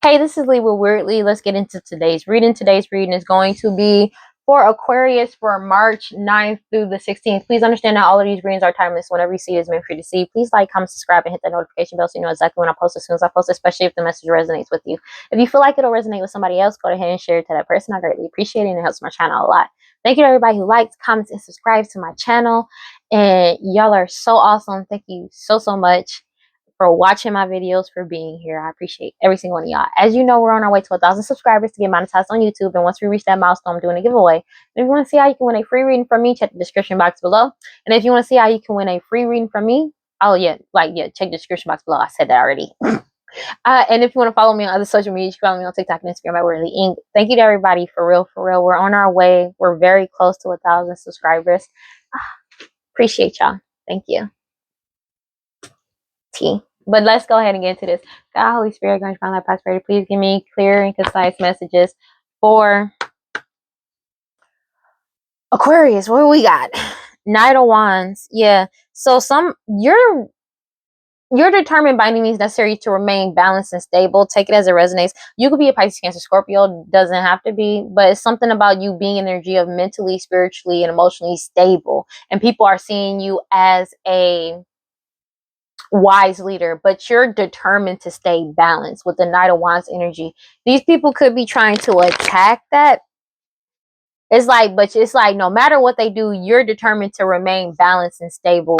Hey, this is Lee with WeirdLee. Let's get into today's reading. Today's reading is going to be for Aquarius for March 9th through the 16th. Please understand that all of these readings are timeless. Whenever you see it is meant for you to see. Please like, comment, subscribe, and hit that notification bell so you know exactly when I post as soon as I post, especially if the message resonates with you. If you feel like it'll resonate with somebody else, go ahead and share it to that person. I greatly appreciate it, and it helps my channel a lot. Thank you to everybody who likes, comments, and subscribes to my channel. And y'all are so awesome. Thank you so much for watching my videos, for being here. I appreciate every single one of y'all. As you know, we're on our way to 1,000 subscribers to get monetized on YouTube. And once we reach that milestone, I'm doing a giveaway. And if you want to see how you can win a free reading from me, check the description box below. And if you want to see how you can win a free reading from me, check the description box below. I said that already. And if you want to follow me on other social media, you can follow me on TikTok and Instagram at WeirdLee Inc. Thank you to everybody, for real. We're on our way. We're very close to 1,000 subscribers. Appreciate y'all. Thank you. But let's go ahead and get into this. God, Holy Spirit, God, find that prosperity. Please give me clear and concise messages for Aquarius. What do we got? Knight of Wands. Yeah. So you're determined by any means necessary to remain balanced and stable. Take it as it resonates. You could be a Pisces, Cancer, Scorpio. Doesn't have to be, but it's something about you being energy of mentally, spiritually, and emotionally stable. And people are seeing you as a wise leader, but you're determined to stay balanced with the Knight of Wands energy. These people could be trying to attack that. It's like no matter what they do, you're determined to remain balanced and stable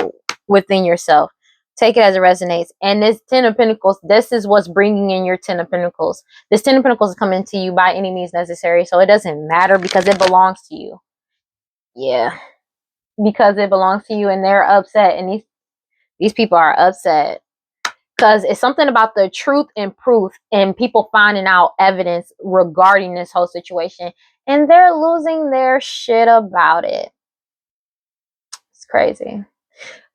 within yourself. Take it as it resonates. And this 10 of Pentacles, this is what's bringing in your 10 of Pentacles. This 10 of Pentacles is coming to you by any means necessary, so it doesn't matter because it belongs to you. Yeah, because it belongs to you, and they're upset, and these people are upset because it's something about the truth and proof and people finding out evidence regarding this whole situation, and they're losing their shit about it. It's crazy.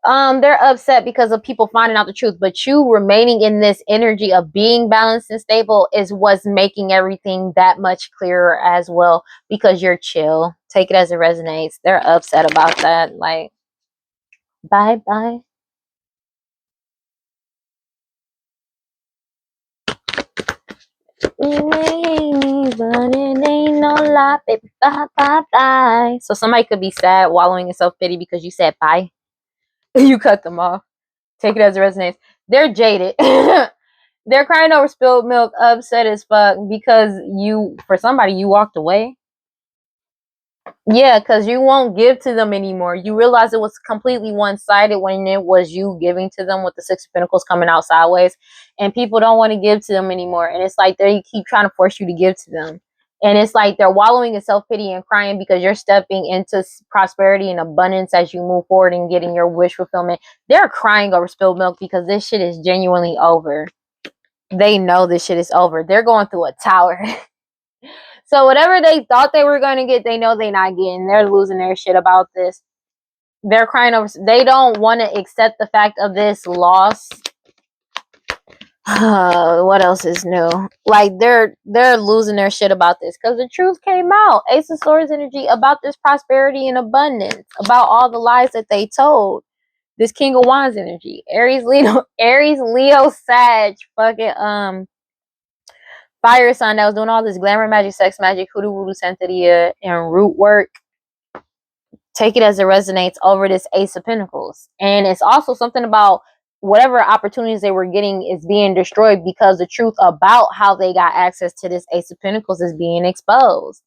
They're upset because of people finding out the truth, but you remaining in this energy of being balanced and stable is what's making everything that much clearer as well, because you're chill. Take it as it resonates. They're upset about that. Like, bye. But it ain't no lie, baby. Bye. So somebody could be sad, wallowing in self-pity because you said bye. You cut them off. Take it as it resonates. They're jaded. They're crying over spilled milk, upset as fuck because for somebody, you walked away. Yeah, because you won't give to them anymore. You realize it was completely one-sided when it was you giving to them, with the Six of Pentacles coming out sideways. And people don't want to give to them anymore. And it's like they keep trying to force you to give to them. And it's like they're wallowing in self-pity and crying because you're stepping into prosperity and abundance as you move forward and getting your wish fulfillment. They're crying over spilled milk because this shit is genuinely over. They know this shit is over. They're going through a tower. So whatever they thought they were going to get, they know they're not getting. They're losing their shit about this. They're crying over. They don't want to accept the fact of this loss. What else is new? Like they're losing their shit about this because the truth came out. Ace of Swords energy about this prosperity and abundance, about all the lies that they told. This King of Wands energy, Aries, Leo, Sag, fucking fire sign that was doing all this glamour magic, sex magic, hoodoo voodoo, santeria, and root work. Take it as it resonates over this Ace of Pentacles. And it's also something about whatever opportunities they were getting is being destroyed because the truth about how they got access to this Ace of Pentacles is being exposed.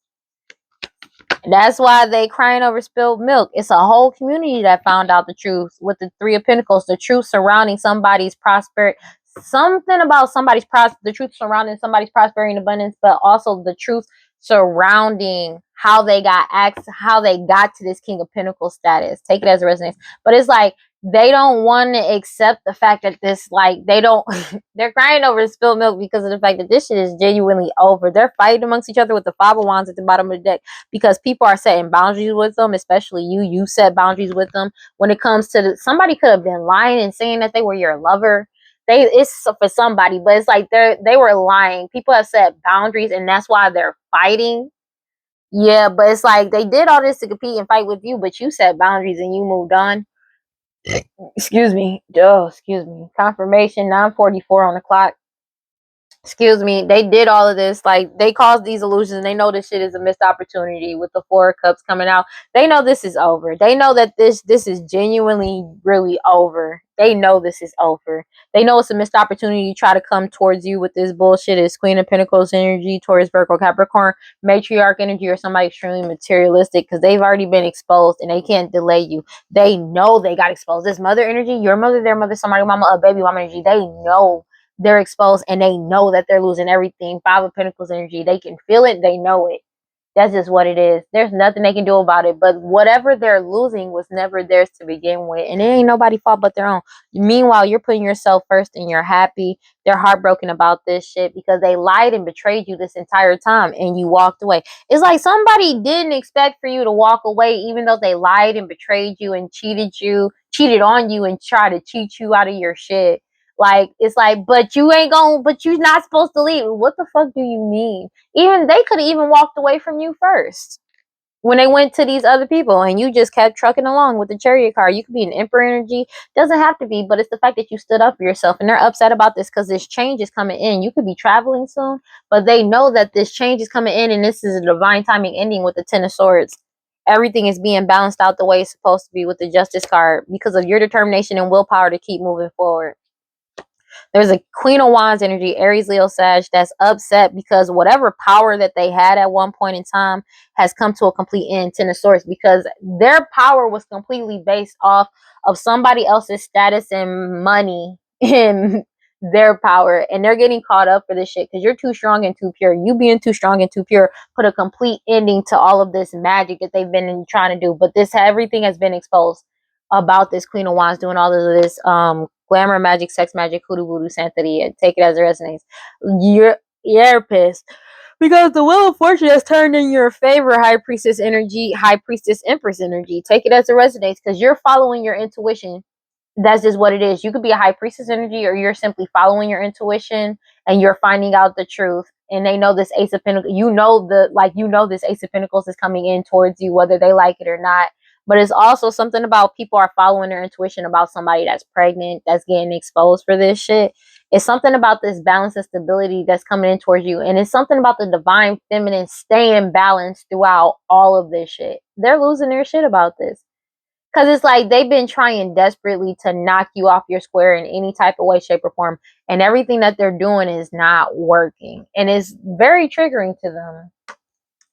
That's why they crying over spilled milk. It's a whole community that found out the truth with the Three of Pentacles, the truth surrounding somebody's prosperity. Something about the truth surrounding somebody's prosperity and abundance, but also the truth surrounding how they got to this King of Pentacles status. Take it as a resonance. But it's like they don't want to accept the fact that this, like, they're crying over spilled milk because of the fact that this shit is genuinely over. They're fighting amongst each other with the Five of Wands at the bottom of the deck because people are setting boundaries with them, especially you set boundaries with them. When it comes to somebody could have been lying and saying that they were your lover. It's for somebody, but it's like they were lying. People have set boundaries, and that's why they're fighting. Yeah, but it's like they did all this to compete and fight with you, but you set boundaries and you moved on. Excuse me. Confirmation 9:44 on the clock. Excuse me, they did all of this. Like, they caused these illusions. They know this shit is a missed opportunity with the Four of Cups coming out. They know this is over. They know that this is genuinely really over. They know this is over. They know it's a missed opportunity to try to come towards you with this bullshit. It's Queen of Pentacles energy, Taurus, Virgo, Capricorn, matriarch energy, or somebody extremely materialistic, because they've already been exposed and they can't delay you. They know they got exposed. This mother energy, your mother, their mother, somebody, mama, a baby mama energy, they know they're exposed and they know that they're losing everything. Five of Pentacles energy, they can feel it, they know it. That's just what it is. There's nothing they can do about it. But whatever they're losing was never theirs to begin with, and it ain't nobody fault but their own. Meanwhile, you're putting yourself first and you're happy. They're heartbroken about this shit because they lied and betrayed you this entire time and you walked away. It's like somebody didn't expect for you to walk away, even though they lied and betrayed you and cheated on you and tried to cheat you out of your shit. Like, it's like, but you're not supposed to leave. What the fuck do you mean? Even they could have even walked away from you first when they went to these other people and you just kept trucking along with the chariot card. You could be an emperor energy. Doesn't have to be, but it's the fact that you stood up for yourself, and they're upset about this because this change is coming in. You could be traveling soon, but they know that this change is coming in, and this is a divine timing ending with the Ten of Swords. Everything is being balanced out the way it's supposed to be with the Justice card because of your determination and willpower to keep moving forward. There's a Queen of Wands energy, Aries, Leo, Sag, that's upset because whatever power that they had at one point in time has come to a complete end. Ten of Swords, because their power was completely based off of somebody else's status and money and their power, and they're getting caught up for this shit because you're too strong and too pure. You being too strong and too pure put a complete ending to all of this magic that they've been trying to do. But this, everything has been exposed about this Queen of Wands doing all of this glamour, magic, sex magic, hoodoo, voodoo, santeria. Take it as it resonates. You're pissed because the Wheel of Fortune has turned in your favor. High Priestess energy, High Priestess Empress energy. Take it as it resonates because you're following your intuition. That's just what it is. You could be a High Priestess energy, or you're simply following your intuition and you're finding out the truth. And they know this Ace of Pentacles. This Ace of Pentacles is coming in towards you, whether they like it or not. But it's also something about people are following their intuition about somebody that's pregnant, that's getting exposed for this shit. It's something about this balance and stability that's coming in towards you. And it's something about the divine feminine staying balanced throughout all of this shit. They're losing their shit about this. Because it's like they've been trying desperately to knock you off your square in any type of way, shape, or form. And everything that they're doing is not working. And it's very triggering to them.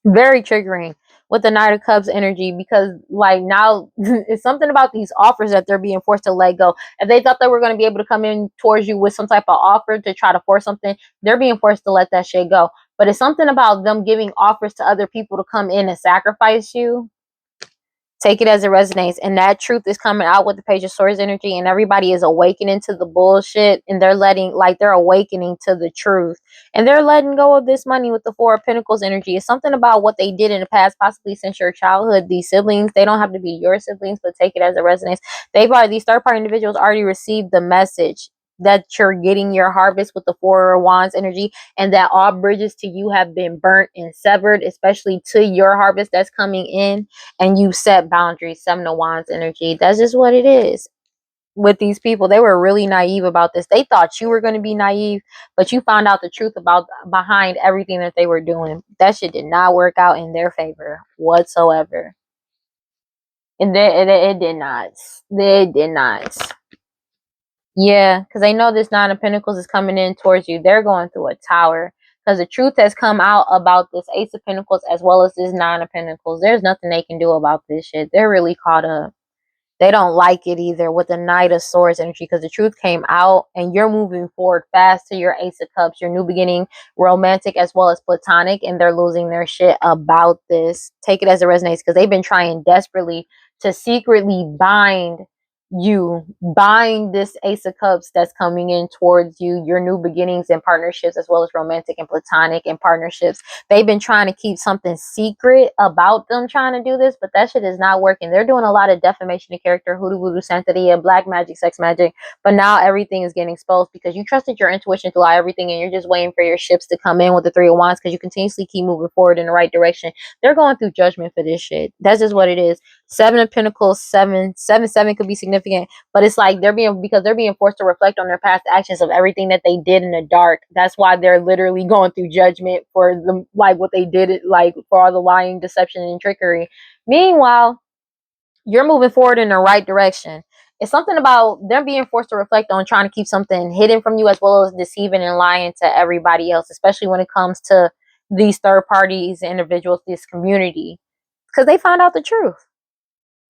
Very triggering with the Knight of Cups energy, because like now it's something about these offers that they're being forced to let go. If they thought they were going to be able to come in towards you with some type of offer to try to force something, they're being forced to let that shit go. But it's something about them giving offers to other people to come in and sacrifice you. Take it as it resonates. And that truth is coming out with the Page of Swords energy, and everybody is awakening to the bullshit, and they're awakening to the truth, and they're letting go of this money with the Four of Pentacles energy. It's something about what they did in the past, possibly since your childhood. These siblings, they don't have to be your siblings, but take it as it resonates. These third party individuals already received the message that you're getting your harvest with the Four of Wands energy, and that all bridges to you have been burnt and severed, especially to your harvest that's coming in. And you set boundaries. Seven of Wands energy. That's just what it is with these people. They were really naive about this. They thought you were going to be naive, but you found out the truth about behind everything that they were doing. That shit did not work out in their favor whatsoever. And it did not. It did not. Yeah, because they know this Nine of Pentacles is coming in towards you. They're going through a tower because the truth has come out about this Ace of Pentacles as well as this Nine of Pentacles. There's nothing they can do about this shit. They're really caught up. They don't like it either with the Knight of Swords energy, because the truth came out and you're moving forward fast to your Ace of Cups, your new beginning, romantic as well as platonic, and they're losing their shit about this. Take it as it resonates, because they've been trying desperately to secretly bind this Ace of Cups that's coming in towards you, your new beginnings and partnerships as well as romantic and platonic and partnerships. They've been trying to keep something secret about them trying to do this, but that shit is not working. They're doing a lot of defamation of character, hoodoo, voodoo, santeria, black magic, sex magic, but now everything is getting exposed because you trusted your intuition throughout everything, and you're just waiting for your ships to come in with the Three of Wands because you continuously keep moving forward in the right direction. They're going through judgment for this shit. That's just what it is. Seven of Pentacles, seven could be significant significant, but it's like because they're being forced to reflect on their past actions of everything that they did in the dark. That's why they're literally going through judgment for the like what they did, like for all the lying, deception, and trickery. Meanwhile, you're moving forward in the right direction. It's something about them being forced to reflect on trying to keep something hidden from you, as well as deceiving and lying to everybody else, especially when it comes to these third parties, individuals, this community, because they found out the truth.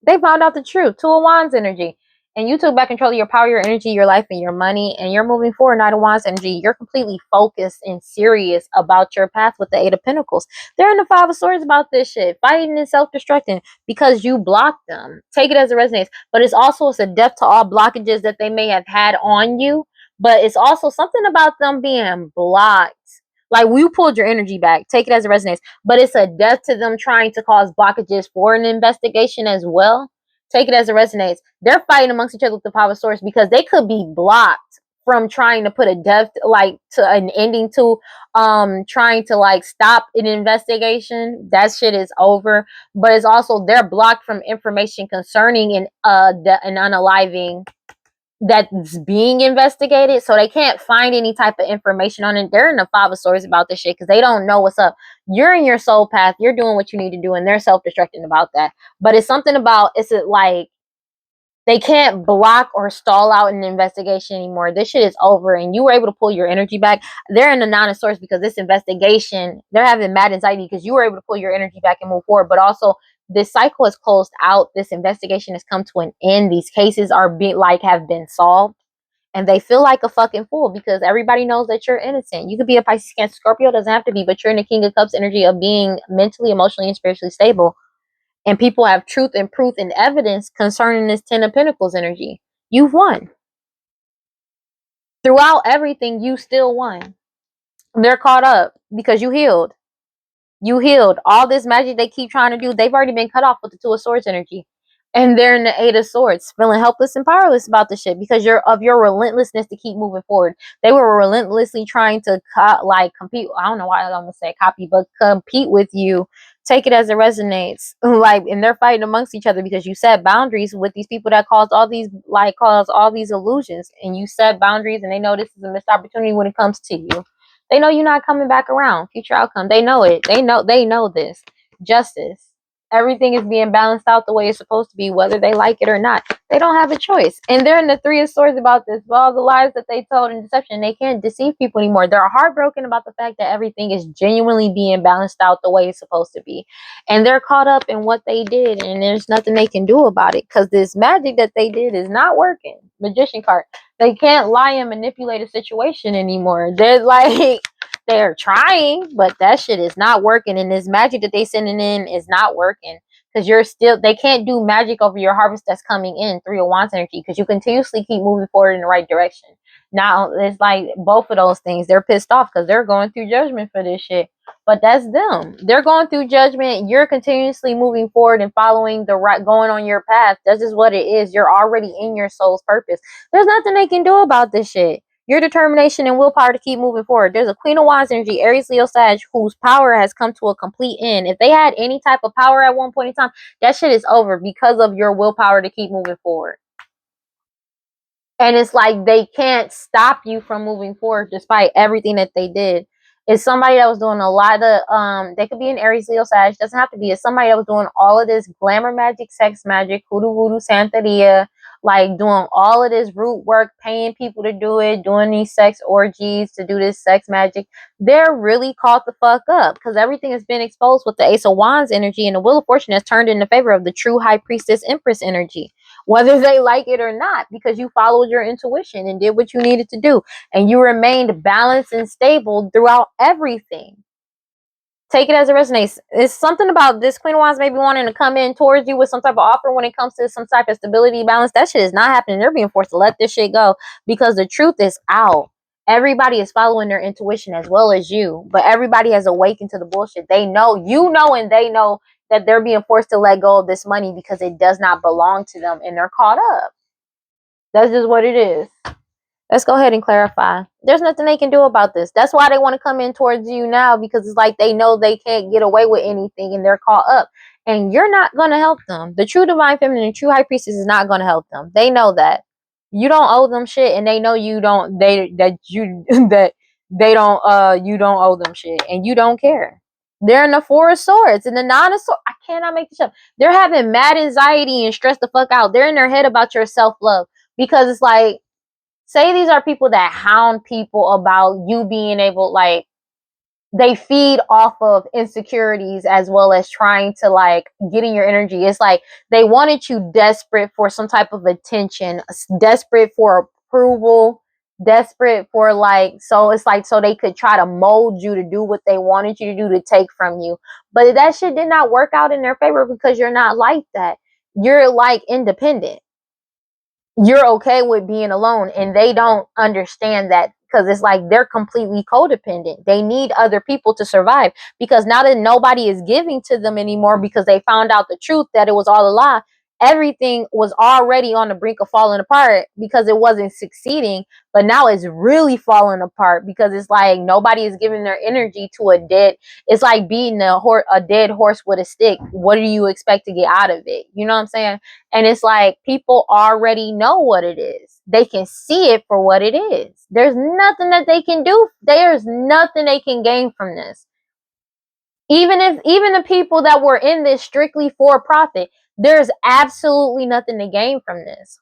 They found out the truth. Two of Wands energy. And you took back control of your power, your energy, your life, and your money. And you're moving forward. Knight of Wands energy. You're completely focused and serious about your path with the Eight of Pentacles. They're in the Five of Swords about this shit. Fighting and self-destructing because you blocked them. Take it as it resonates. But it's a death to all blockages that they may have had on you. But it's also something about them being blocked. Like, you pulled your energy back. Take it as it resonates. But it's a death to them trying to cause blockages for an investigation as well. Take it as it resonates. They're fighting amongst each other with the Five of Swords because they could be blocked from trying to put a death, like, to an ending to trying to like stop an investigation. That shit is over. But it's also they're blocked from information concerning an unaliving that's being investigated, so they can't find any type of information on it. They're in the Five of Swords about this shit because they don't know what's up. You're in your soul path, you're doing what you need to do, and they're self-destructing about that. But it's something about, it's like they can't block or stall out an investigation anymore. This shit is over, and you were able to pull your energy back. They're in the Nine of Swords because this investigation, they're having mad anxiety because you were able to pull your energy back and move forward. But also, this cycle is closed out. This investigation has come to an end. These cases have been solved, and they feel like a fucking fool because everybody knows that you're innocent. You could be a Pisces, Cancer, Scorpio, doesn't have to be, but you're in the King of Cups energy of being mentally, emotionally, and spiritually stable. And people have truth and proof and evidence concerning this Ten of Pentacles energy. You've won. Throughout everything, you still won. They're caught up because you healed. You healed. All this magic they keep trying to do, they've already been cut off with the Two of Swords energy. And they're in the Eight of Swords, feeling helpless and powerless about the shit because your relentlessness to keep moving forward. They were relentlessly trying to compete. I don't know why I almost say copy, but compete with you. Take it as it resonates. And they're fighting amongst each other because you set boundaries with these people that cause all these illusions. And you set boundaries, and they know this is a missed opportunity when it comes to you. They know you're not coming back around. Future outcome. They know it. They know this. Justice. Everything is being balanced out the way it's supposed to be, whether they like it or not. They don't have a choice. And they're in the Three of Swords about this. All the lies that they told and deception, they can't deceive people anymore. They're heartbroken about the fact that everything is genuinely being balanced out the way it's supposed to be. And they're caught up in what they did, and there's nothing they can do about it because this magic that they did is not working. Magician card. They can't lie and manipulate a situation anymore. They're trying, but that shit is not working. And this magic that they sending in is not working because they can't do magic over your harvest that's coming in. Three of Wands energy, because you continuously keep moving forward in the right direction. Now it's like both of those things. They're pissed off because they're going through judgment for this shit. But that's them. They're going through judgment. You're continuously moving forward and following going on your path. That's just what it is. You're already in your soul's purpose. There's nothing they can do about this shit. Your determination and willpower to keep moving forward. There's a Queen of Wands energy, Aries, Leo, Sag, whose power has come to a complete end. If they had any type of power at one point in time, that shit is over because of your willpower to keep moving forward. And it's like they can't stop you from moving forward despite everything that they did. It's somebody that was doing a lot of they could be an Aries, Leo, Sag, doesn't have to be. It's somebody that was doing all of this glamour magic, sex magic, hoodoo voodoo, santeria, like doing all of this root work, paying people to do it, doing these sex orgies to do this sex magic. They're really caught the fuck up because everything has been exposed with the Ace of Wands energy, and the Wheel of Fortune has turned in the favor of the true High Priestess Empress energy, whether they like it or not, because you followed your intuition and did what you needed to do, and you remained balanced and stable throughout everything. Take it as it resonates. It's something about this Queen of Wands maybe wanting to come in towards you with some type of offer when it comes to some type of stability, balance. That shit is not happening. They're being forced to let this shit go because the truth is out. Everybody is following their intuition as well as you, but everybody has awakened to the bullshit. They know, and they know that they're being forced to let go of this money because it does not belong to them, and they're caught up. That's just what it is. Let's go ahead and clarify. There's nothing they can do about this. That's why they want to come in towards you now, because it's like they know they can't get away with anything and they're caught up. and you're not going to help them. The true divine feminine, the true high priestess is not going to help them. They know that you don't owe them shit, and they know you don't. That they don't. You don't owe them shit, and you don't care. They're in the Four of Swords and the Nine of Swords. I cannot make this up. They're having mad anxiety and stressed the fuck out. They're in their head about your self love, because it's like, say these are people that hound people about you being able, like, they feed off of insecurities as well as trying to, like, get in your energy. It's like they wanted you desperate for some type of attention, desperate for approval, desperate for, like, so it's like, so they could try to mold you to do what they wanted you to do, to take from you. But that shit did not work out in their favor, because you're not like that. You're, like, independent. You're okay with being alone, and they don't understand that, because it's like they're completely codependent. They need other people to survive, because now that nobody is giving to them anymore, because they found out the truth that it was all a lie, everything was already on the brink of falling apart because it wasn't succeeding. But now it's really falling apart, because it's like nobody is giving their energy to a dead, it's like beating a dead horse with a stick. What do you expect to get out of it? You know what I'm saying? And it's like people already know what it is. They can see it for what it is. There's nothing that they can do. There's nothing they can gain from this. Even the people that were in this strictly for profit, there's absolutely nothing to gain from this.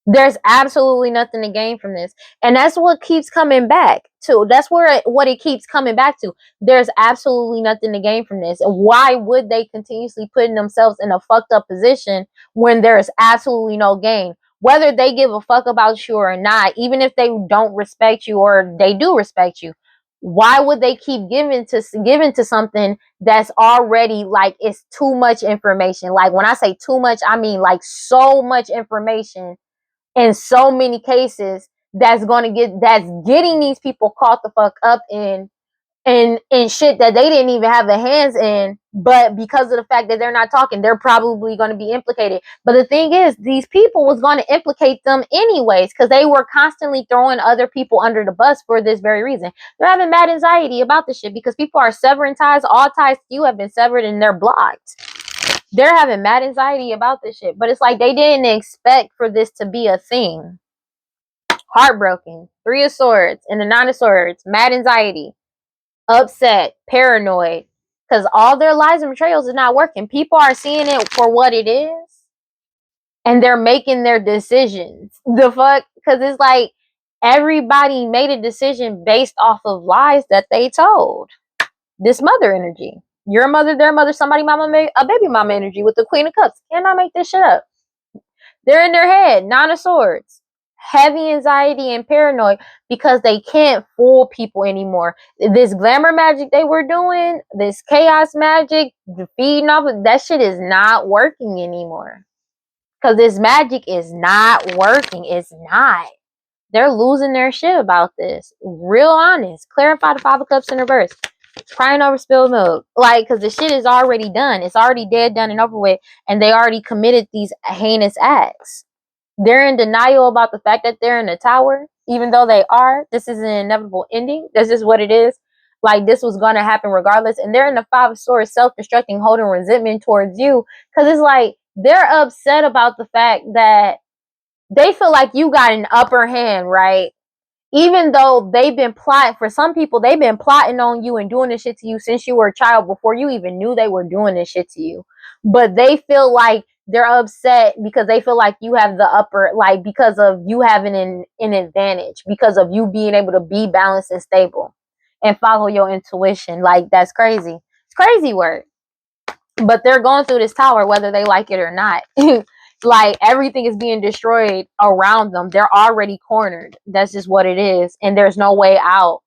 There's absolutely nothing to gain from this. And that's what keeps coming back to. That's what it keeps coming back to. There's absolutely nothing to gain from this. Why would they continuously putting themselves in a fucked up position when there's absolutely no gain? Whether they give a fuck about you or not, even if they don't respect you or they do respect you, why would they keep giving to something that's already, like, it's too much information? Like, when I say too much, I mean like so much information in so many cases that's getting these people caught the fuck up in shit that they didn't even have their hands in, but because of the fact that they're not talking, they're probably going to be implicated. But the thing is, these people was going to implicate them anyways, because they were constantly throwing other people under the bus for this very reason. They're having mad anxiety about this shit because people are severing ties. All ties to you have been severed and they're blocked. They're having mad anxiety about this shit. But it's like they didn't expect for this to be a thing. Heartbroken. Three of Swords and the Nine of Swords. Mad anxiety. Upset. Paranoid. Because all their lies and betrayals is not working. People are seeing it for what it is. And they're making their decisions. The fuck? Because it's like everybody made a decision based off of lies that they told. This mother energy. Your mother, their mother, somebody mama, a baby mama energy with the Queen of Cups. Cannot make this shit up. They're in their head. Nine of Swords. Heavy anxiety and paranoid because they can't fool people anymore. This glamour magic they were doing, this chaos magic, feeding off of that shit is not working anymore. Because this magic is not working. It's not. They're losing their shit about this. Real honest. Clarify the Five of Cups in reverse. Crying over spilled milk. Like, because the shit is already done. It's already dead, done, and over with. And they already committed these heinous acts. They're in denial about the fact that they're in the tower. Even though they are. This is an inevitable ending. This is what it is. Like, this was going to happen regardless. And they're in the Five of Swords, self-destructing, holding resentment towards you. Because it's like, they're upset about the fact that they feel like you got an upper hand, right? Even though they've been plotting, for some people, they've been plotting on you and doing this shit to you since you were a child, before you even knew they were doing this shit to you. But they feel like they're upset because they feel like you have the upper, like, because of you having an advantage, because of you being able to be balanced and stable and follow your intuition. Like, that's crazy. It's crazy work. But they're going through this tower whether they like it or not. Like, everything is being destroyed around them. They're already cornered. That's just what it is. And there's no way out.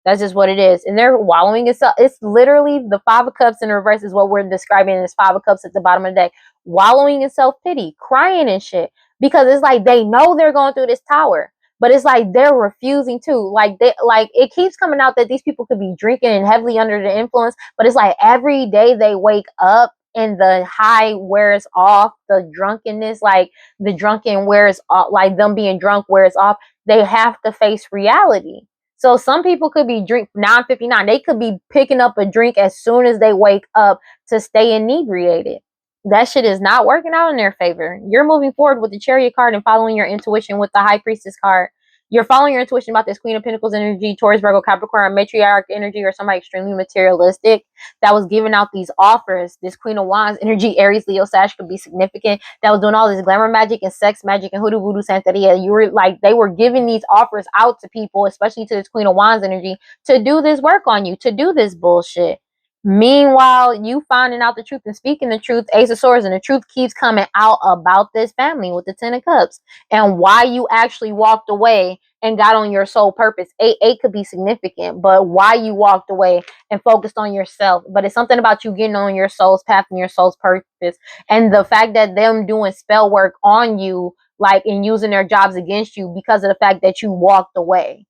That's just what it is. And they're wallowing itself. It's literally the Five of Cups in reverse is what we're describing as Five of Cups at the bottom of the deck. Wallowing in self-pity, crying and shit. Because it's like they know they're going through this tower. But it's like they're refusing to. Like, it keeps coming out that these people could be drinking and heavily under the influence. But it's like every day they wake up and the high wears off, the drunkenness, like the drunken wears off, like them being drunk wears off. They have to face reality. So some people could be drink 9:59. They could be picking up a drink as soon as they wake up to stay inebriated. That shit is not working out in their favor. You're moving forward with the Chariot card and following your intuition with the High Priestess card. You're following your intuition about this Queen of Pentacles energy, Taurus, Virgo, Capricorn, matriarch energy, or somebody extremely materialistic that was giving out these offers. This Queen of Wands energy, Aries, Leo, Sag could be significant. That was doing all this glamour magic and sex magic and hoodoo voodoo santeria. You were like, they were giving these offers out to people, especially to this Queen of Wands energy, to do this work on you, to do this bullshit. Meanwhile, you finding out the truth and speaking the truth, Ace of Swords, and the truth keeps coming out about this family with the Ten of Cups and why you actually walked away and got on your soul purpose. 8 could be significant, but why you walked away and focused on yourself. But it's something about you getting on your soul's path and your soul's purpose, and the fact that them doing spell work on you, like, and using their jobs against you because of the fact that you walked away.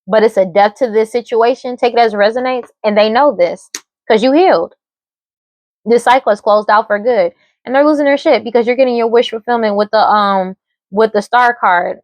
But it's a death to this situation. Take it as it resonates, and they know this. Because you healed. This cycle is closed out for good. And they're losing their shit because you're getting your wish fulfillment with the star card.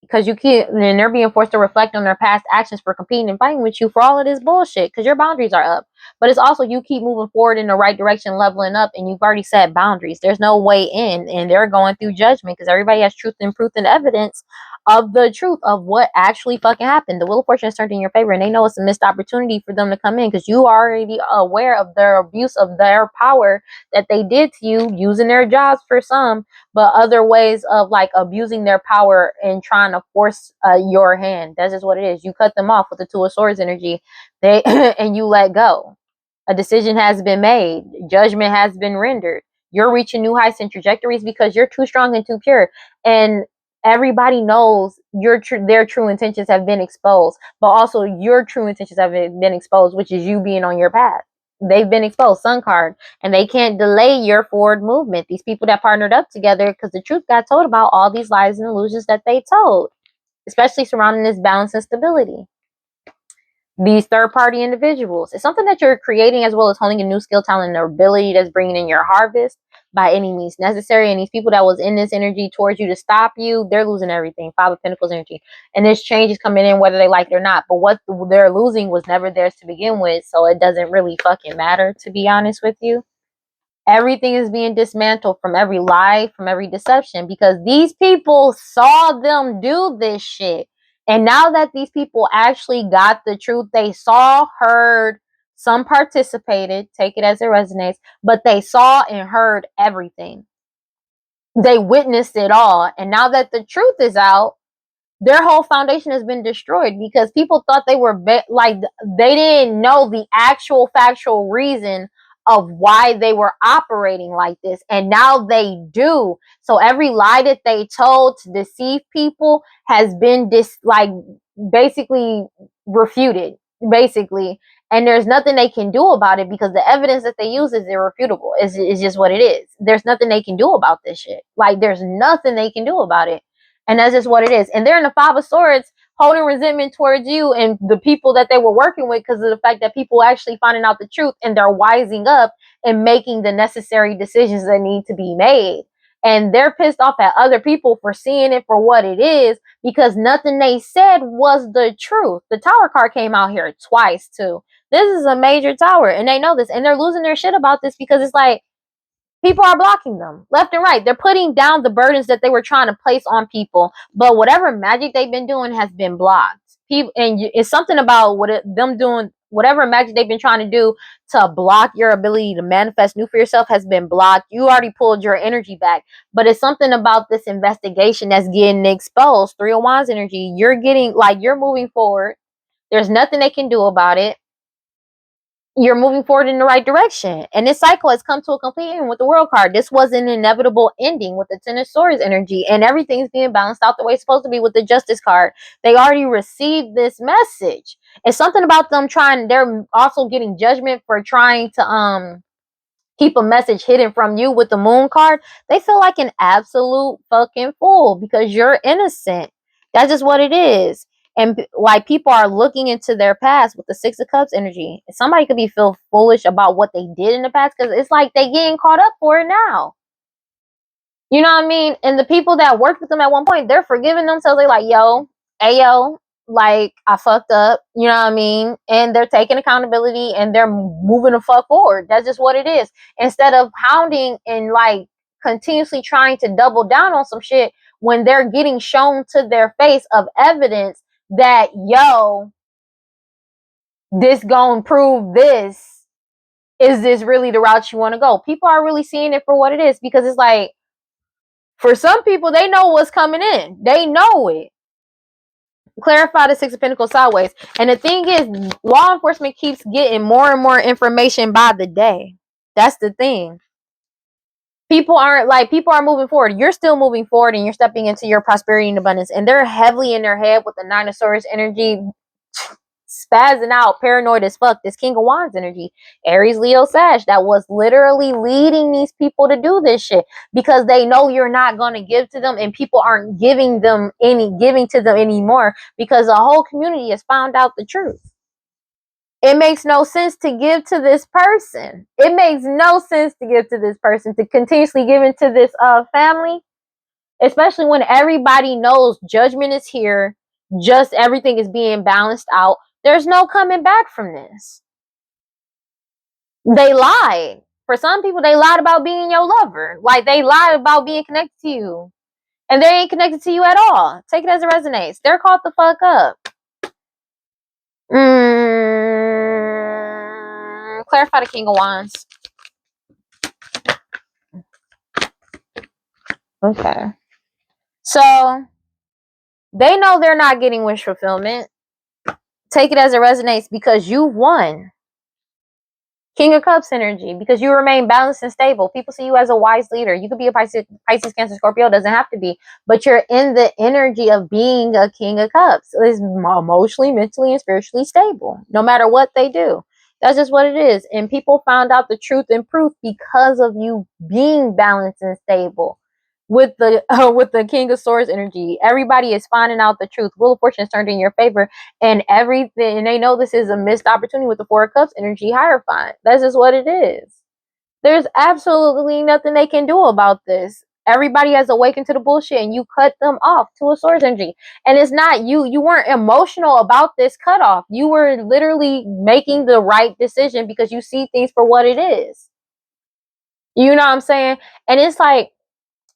Because you can't, and they're being forced to reflect on their past actions for competing and fighting with you for all of this bullshit. Because your boundaries are up. But it's also you keep moving forward in the right direction, leveling up, and you've already set boundaries. There's no way in, and they're going through judgment because everybody has truth and proof and evidence of the truth of what actually fucking happened. The Wheel of Fortune is turned in your favor, and they know it's a missed opportunity for them to come in because you are already aware of their abuse of their power that they did to you, using their jobs for some, but other ways of like abusing their power and trying to force your hand. That's just what it is. You cut them off with the Two of Swords energy, they and you let go. A decision has been made. Judgment has been rendered. You're reaching new heights and trajectories because you're too strong and too pure. And everybody knows their true intentions have been exposed. But also your true intentions have been exposed, which is you being on your path. They've been exposed, Sun card. And they can't delay your forward movement. These people that partnered up together because the truth got told about all these lies and illusions that they told. Especially surrounding this balance and stability. These third-party individuals. It's something that you're creating as well as honing a new skill, talent, and ability that's bringing in your harvest by any means necessary. And these people that was in this energy towards you to stop you, they're losing everything. 5 of Pentacles energy. And this change is coming in whether they like it or not. But what they're losing was never theirs to begin with. So it doesn't really fucking matter, to be honest with you. Everything is being dismantled from every lie, from every deception, because these people saw them do this shit. And now that these people actually got the truth, they saw, heard, some participated, take it as it resonates, but they saw and heard everything. They witnessed it all. And now that the truth is out, their whole foundation has been destroyed because people thought they were like they didn't know the actual factual reason of why they were operating like this, and now they do. So every lie that they told to deceive people has been basically refuted, basically, and there's nothing they can do about it because the evidence that they use is irrefutable. It's just what it is. There's nothing they can do about this shit. Like, there's nothing they can do about it. And that's just what it is. And they're in the 5 of Swords holding resentment towards you and the people that they were working with because of the fact that people actually finding out the truth and they're wising up and making the necessary decisions that need to be made. And they're pissed off at other people for seeing it for what it is because nothing they said was the truth. The Tower card came out here twice too. This is a major tower and they know this and they're losing their shit about this because it's like, people are blocking them left and right. They're putting down the burdens that they were trying to place on people. But whatever magic they've been doing has been blocked. People, and it's something about them doing whatever magic they've been trying to do to block your ability to manifest new for yourself has been blocked. You already pulled your energy back. But it's something about this investigation that's getting exposed. 3 of Wands energy. You're moving forward. There's nothing they can do about it. You're moving forward in the right direction. And this cycle has come to a complete end with the World card. This was an inevitable ending with the Ten of Swords energy. And everything's being balanced out the way it's supposed to be with the Justice card. They already received this message. It's something about them they're also getting judgment for trying to keep a message hidden from you with the Moon card. They feel like an absolute fucking fool because you're innocent. That's just what it is. And like, people are looking into their past with the 6 of Cups energy. Somebody could feel foolish about what they did in the past because it's like they getting caught up for it now. You know what I mean? And the people that worked with them at one point, they're forgiving themselves. They're like, yo, like, I fucked up, you know what I mean? And they're taking accountability and they're moving the fuck forward. That's just what it is. Instead of hounding and like continuously trying to double down on some shit when they're getting shown to their face of evidence that, yo, this gonna prove this. Is this really the route you want to go? People are really seeing it for what it is, because it's like, for some people, they know what's coming in. They know it. Clarify the Six of Pentacles sideways. And the thing is, law enforcement keeps getting more and more information by the day. That's the thing. People are moving forward. You're still moving forward and you're stepping into your prosperity and abundance. And they're heavily in their head with the Nine of Swords energy, spazzing out, paranoid as fuck. This King of Wands energy, Aries, Leo, Sag, that was literally leading these people to do this shit, because they know you're not going to give to them, and people aren't giving to them anymore, because the whole community has found out the truth. It makes no sense to give to this person. It makes no sense to give to this person, to continuously give into this family, especially when everybody knows judgment is here. Just everything is being balanced out. There's no coming back from this. They lied. For some people, they lied about being your lover. Like, they lied about being connected to you. And they ain't connected to you at all. Take it as it resonates. They're caught the fuck up. Clarify the King of Wands. Okay. So, they know they're not getting wish fulfillment. Take it as it resonates, because you won. King of Cups energy, because you remain balanced and stable. People see you as a wise leader. You could be a Pisces, Cancer, Scorpio. Doesn't have to be. But you're in the energy of being a King of Cups. It's emotionally, mentally, and spiritually stable, no matter what they do. That's just what it is. And people found out the truth and proof because of you being balanced and stable. With the King of Swords energy, everybody is finding out the truth. Wheel of Fortune is turned in your favor, and everything. And they know this is a missed opportunity with the Four of Cups energy, Hierophant. That's just what it is. There's absolutely nothing they can do about this. Everybody has awakened to the bullshit, and you cut them off to a Swords energy. And it's not you. You weren't emotional about this cutoff. You were literally making the right decision because you see things for what it is. You know what I'm saying? And it's like,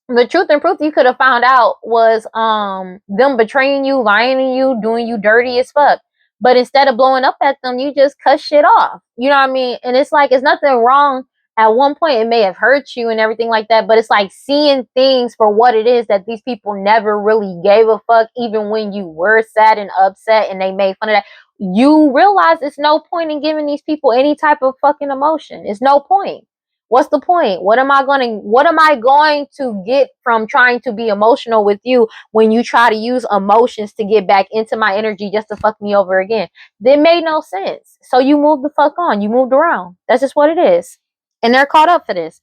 the truth and proof you could have found out was them betraying you, lying to you, doing you dirty as fuck. But instead of blowing up at them, you just cut shit off. You know what I mean? And it's like, it's nothing wrong. At one point, it may have hurt you and everything like that, but it's like seeing things for what it is, that these people never really gave a fuck, even when you were sad and upset and they made fun of that. You realize it's no point in giving these people any type of fucking emotion. It's no point. What's the point? What am I going to get from trying to be emotional with you when you try to use emotions to get back into my energy just to fuck me over again? That made no sense. So you moved the fuck on. You moved around. That's just what it is. And they're caught up for this.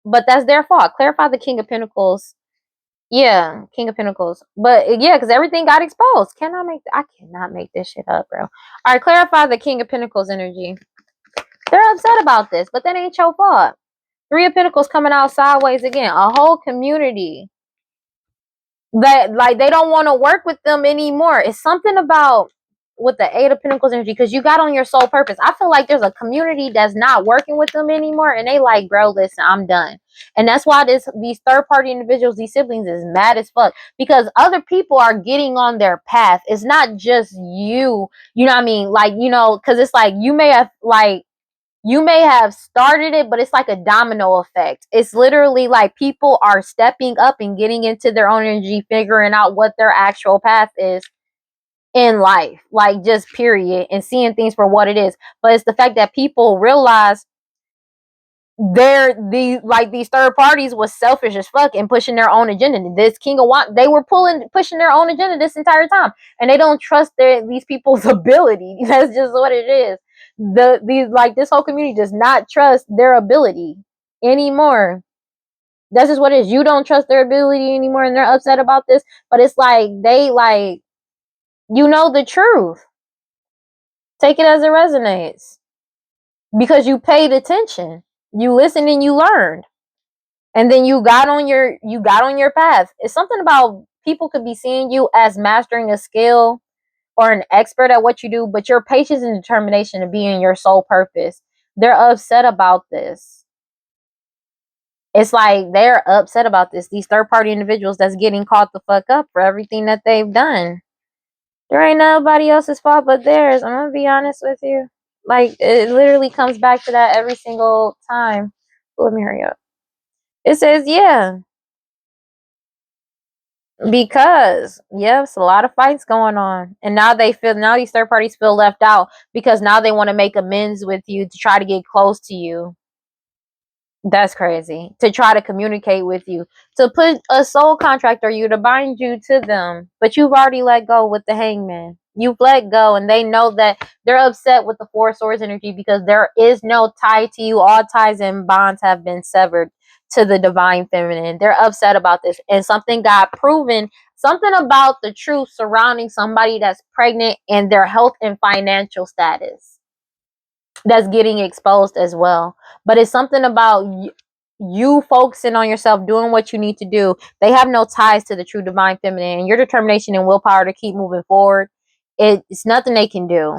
But that's their fault. Clarify the King of Pentacles. Yeah, King of Pentacles. But yeah, because everything got exposed. I cannot make this shit up, bro. All right, clarify the King of Pentacles energy. They're upset about this, but that ain't your fault. Three of Pentacles coming out sideways again. A whole community that, like, they don't want to work with them anymore. It's something about with the Eight of Pentacles energy, because you got on your soul purpose. I feel like there's a community that's not working with them anymore, and they like, bro, listen, I'm done. And that's why these third party individuals, these siblings, is mad as fuck, because other people are getting on their path. It's not just you. You know what I mean? Like, you know, because it's like you may have started it, but it's like a domino effect. It's literally like people are stepping up and getting into their own energy, figuring out what their actual path is in life, like, just period, and seeing things for what it is. But it's the fact that people realize these third parties was selfish as fuck and pushing their own agenda. This King of Wands, they were pushing their own agenda this entire time, and they don't trust these people's ability. That's just what it is. This whole community does not trust their ability anymore. That's just what it is. You don't trust their ability anymore, and they're upset about this. But it's like you know the truth. Take it as it resonates, because you paid attention, you listened, and you learned, and then you got on your path. It's something about people could be seeing you as mastering a skill or an expert at what you do, but your patience and determination to be in your sole purpose. They're upset about this. It's like they're upset about this. These third party individuals that's getting caught the fuck up for everything that they've done. There ain't nobody else's fault but theirs. I'm gonna be honest with you. Like, it literally comes back to that every single time. Let me hurry up. It says, yeah, because yes, a lot of fights going on, and now these third parties feel left out because now they want to make amends with you to try to get close to you. That's crazy. To try to communicate with you, to put a soul contract or you to bind you to them, but you've already let go with the hangman. You've let go, and they know that they're upset with the Four Swords energy because there is no tie to you. All ties and bonds have been severed to the divine feminine. They're upset about this, and something got proven. Something about the truth surrounding somebody that's pregnant and their health and financial status that's getting exposed as well. But it's something about you focusing on yourself, doing what you need to do. They have no ties to the true divine feminine, and your determination and willpower to keep moving forward, it's nothing they can do.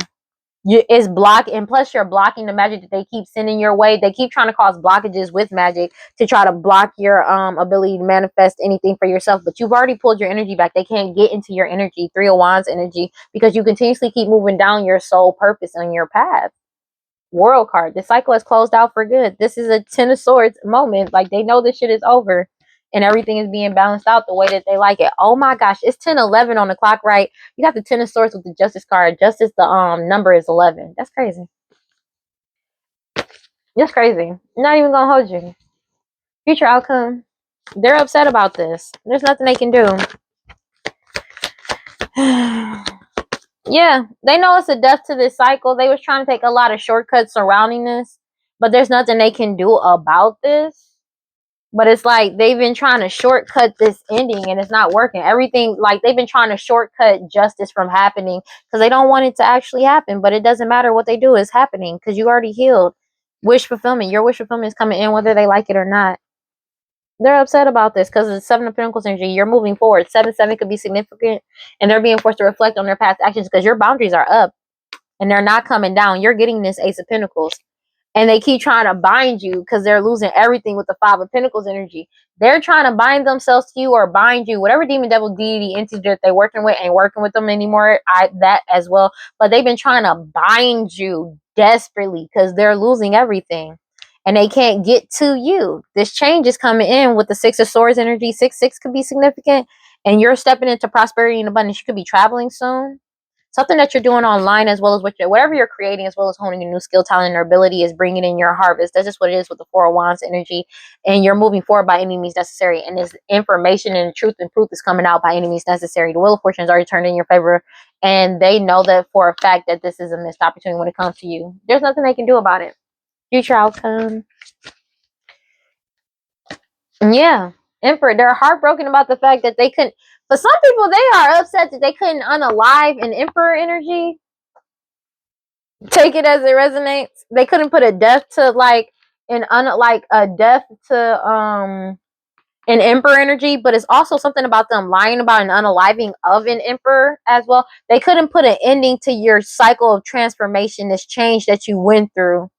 It's block, and plus you're blocking the magic that they keep sending your way. They keep trying to cause blockages with magic to try to block your ability to manifest anything for yourself, but you've already pulled your energy back. They can't get into your energy, Three of Wands energy, because you continuously keep moving down your soul purpose on your path. World card. The cycle has closed out for good. This is a Ten of Swords moment. Like, they know this shit is over and everything is being balanced out the way that they like it. Oh my gosh, it's 10:11 on the clock, right? You got the Ten of Swords with the Justice card. Justice, the number is 11. That's crazy. That's crazy. Not even gonna hold you. Future outcome. They're upset about this. There's nothing they can do. Yeah, they know it's a death to this cycle. They was trying to take a lot of shortcuts surrounding this, but there's nothing they can do about this. But it's like they've been trying to shortcut this ending and it's not working. Everything, like, they've been trying to shortcut justice from happening because they don't want it to actually happen. But it doesn't matter what they do, it's happening because you already healed. Wish fulfillment. Your wish fulfillment is coming in whether they like it or not. They're upset about this because it's Seven of Pentacles energy. You're moving forward. 7-7 could be significant, and they're being forced to reflect on their past actions because your boundaries are up and they're not coming down. You're getting this Ace of Pentacles, and they keep trying to bind you because they're losing everything with the Five of Pentacles energy. They're trying to bind themselves to you or bind you. Whatever demon, devil, deity, entity that they're working with ain't working with them anymore. That as well. But they've been trying to bind you desperately because they're losing everything. And they can't get to you. This change is coming in with the Six of Swords energy. 6-6 could be significant. And you're stepping into prosperity and abundance. You could be traveling soon. Something that you're doing online, as well as whatever you're creating, as well as honing a new skill, talent, or ability, is bringing in your harvest. That's just what it is with the Four of Wands energy. And you're moving forward by any means necessary. And this information and truth and proof is coming out by any means necessary. The Wheel of Fortune is already turned in your favor. And they know that for a fact that this is a missed opportunity when it comes to you. There's nothing they can do about it. Future outcome. Yeah. Emperor. They're heartbroken about the fact that they couldn't. For some people, they are upset that they couldn't unalive an Emperor energy. Take it as it resonates. They couldn't put a death to a death to an emperor energy, but it's also something about them lying about an unaliving of an emperor as well. They couldn't put an ending to your cycle of transformation, this change that you went through,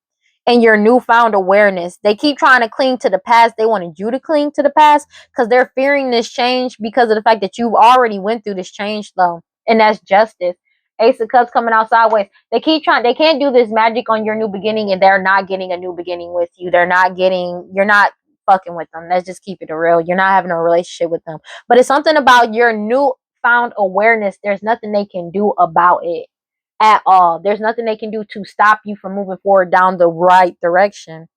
and your newfound awareness. They keep trying to cling to the past. They wanted you to cling to the past because they're fearing this change because of the fact that you've already went through this change, though, and that's justice. Ace of Cups coming out sideways. They keep trying. They can't do this magic on your new beginning, and they're not getting a new beginning with you. They're not getting. You're not fucking with them. Let's just keep it real. You're not having a relationship with them. But it's something about your newfound awareness. There's nothing they can do about it at all. There's nothing they can do to stop you from moving forward down the right direction.